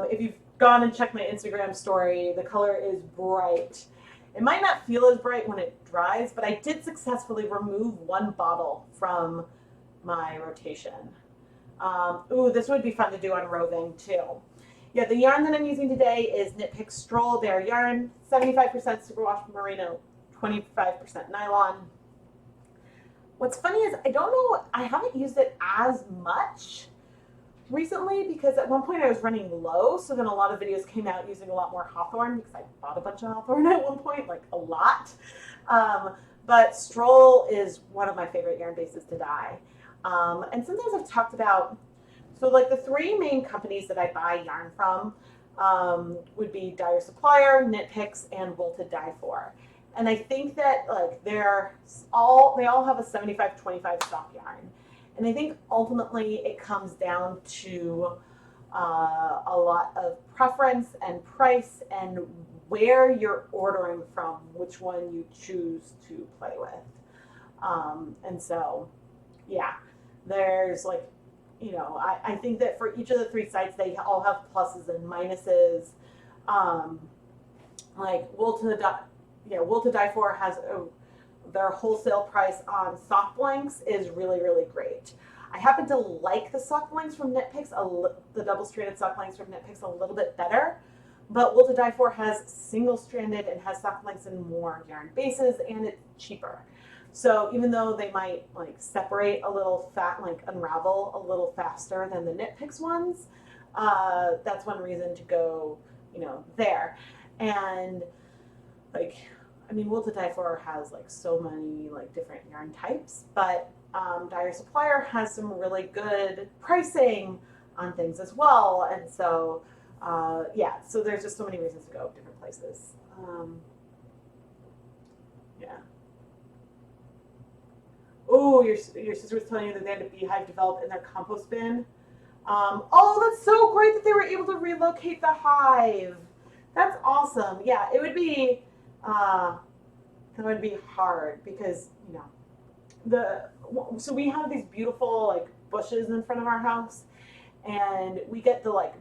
Speaker 1: If you've gone and checked my Instagram story, the color is bright. It might not feel as bright when it dries, but I did successfully remove one bottle from my rotation. Ooh, this would be fun to do on roving too. Yeah, the yarn that I'm using today is Knit Pick Stroll Bear yarn, 75% superwash merino, 25% nylon. What's funny is I haven't used it as much recently because at one point I was running low, so then a lot of videos came out using a lot more hawthorn because I bought a bunch of hawthorn at one point, like a lot. But Stroll is one of my favorite yarn bases to dye. And sometimes I've talked about, so like the three main companies that I buy yarn from would be Dyer Supplier, Knit Picks, and Wool to Dye For. And I think that like they all have a 75-25 stock yarn. And I think ultimately it comes down to a lot of preference and price and where you're ordering from, which one you choose to play with. And so, yeah, there's like, I think that for each of the three sites, they all have pluses and minuses. Like Wool to Dye For has their wholesale price on sock blanks is really, really great. I happen to like the sock blanks from Knit Picks, the double-stranded sock blanks from Knit Picks a little bit better, but Wool to Dye For has single-stranded and has sock blanks in more yarn bases, and it's cheaper. So even though they might like separate a little unravel a little faster than the Knit Picks ones, that's one reason to go, there. And like, I mean, Wool to Dye For has like so many like different yarn types, but Dyer Supplier has some really good pricing on things as well. And so, yeah, so there's just so many reasons to go different places. Yeah. Oh, your sister was telling you that they had a beehive develop in their compost bin. Oh, that's so great that they were able to relocate the hive. That's awesome. Yeah, it would be hard because so we have these beautiful like bushes in front of our house, and we get the like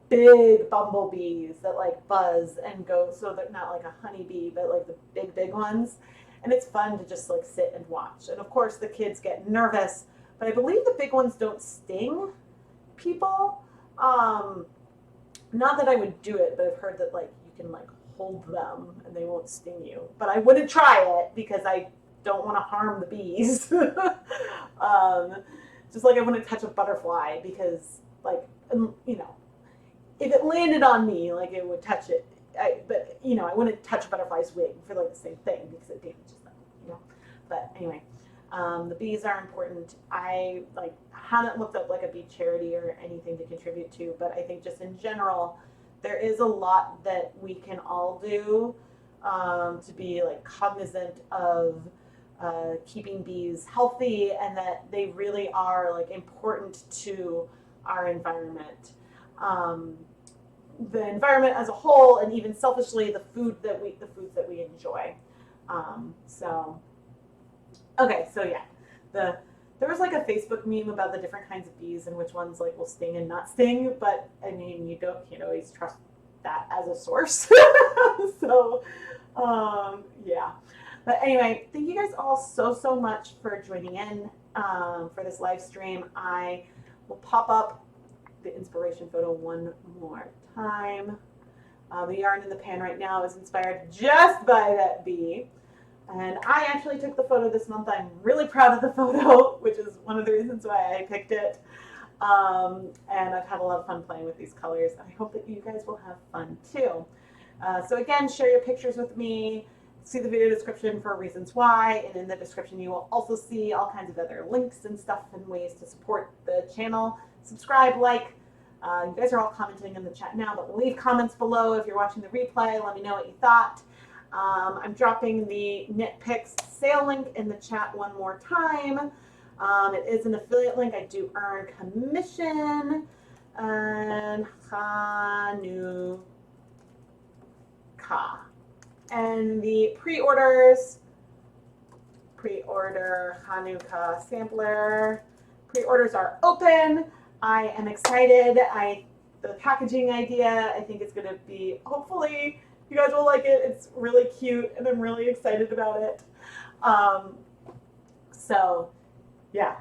Speaker 1: big bumblebees that like buzz and go. So they're not like a honeybee, but like the big ones. And it's fun to just like sit and watch. And of course the kids get nervous, but I believe the big ones don't sting people. Not that I would do it, but I've heard that like you can like hold them and they won't sting you. But I wouldn't try it because I don't want to harm the bees. Just like I wouldn't touch a butterfly because like, if it landed on me, like it would touch it. But I wouldn't touch a butterfly's wing for like the same thing because it damages them, But anyway, the bees are important. I like haven't looked up like a bee charity or anything to contribute to, but I think just in general, there is a lot that we can all do to be like cognizant of keeping bees healthy, and that they really are like important to our environment. The environment as a whole, and even selfishly, the foods that we enjoy. So, okay, so yeah, there was like a Facebook meme about the different kinds of bees and which ones like will sting and not sting, but I mean, you can't always trust that as a source. So, yeah. But anyway, thank you guys all so much for joining in for this live stream. I will pop up the inspiration photo one more time. The yarn in the pan right now is inspired just by that bee. And I actually took the photo this month. I'm really proud of the photo, which is one of the reasons why I picked it. And I've had a lot of fun playing with these colors. I hope that you guys will have fun too. So again, share your pictures with me. See the video description for reasons why. And in the description, you will also see all kinds of other links and stuff and ways to support the channel. Subscribe, like. You guys are all commenting in the chat now, but leave comments below if you're watching the replay. Let me know what you thought. I'm dropping the Knit Picks sale link in the chat one more time. It is an affiliate link. I do earn commission. And Hanukkah. And the pre-order Hanukkah sampler. Pre-orders are open. I am excited. The packaging idea, I think it's going to be, hopefully, you guys will like it. It's really cute, and I'm really excited about it. So, yeah,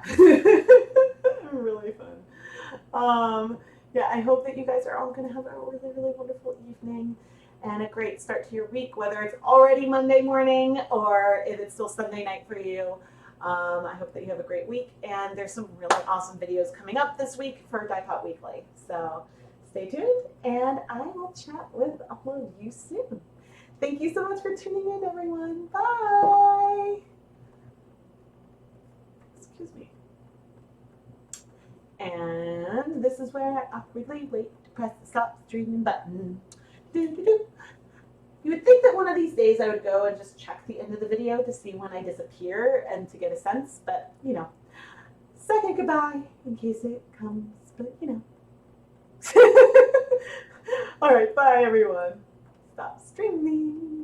Speaker 1: really fun. Yeah, I hope that you guys are all going to have a really wonderful evening and a great start to your week, whether it's already Monday morning or if it's still Sunday night for you. I hope that you have a great week, and there's some really awesome videos coming up this week for Die Cut Weekly. So stay tuned, and I will chat with all of you soon. Thank you so much for tuning in, everyone. Bye. Excuse me. And this is where I awkwardly wait to press the stop streaming button. Doo-doo-doo. You would think that one of these days I would go and just check the end of the video to see when I disappear and to get a sense, but, you know, second goodbye in case it comes, but, you know. All right, bye, everyone. Stop streaming.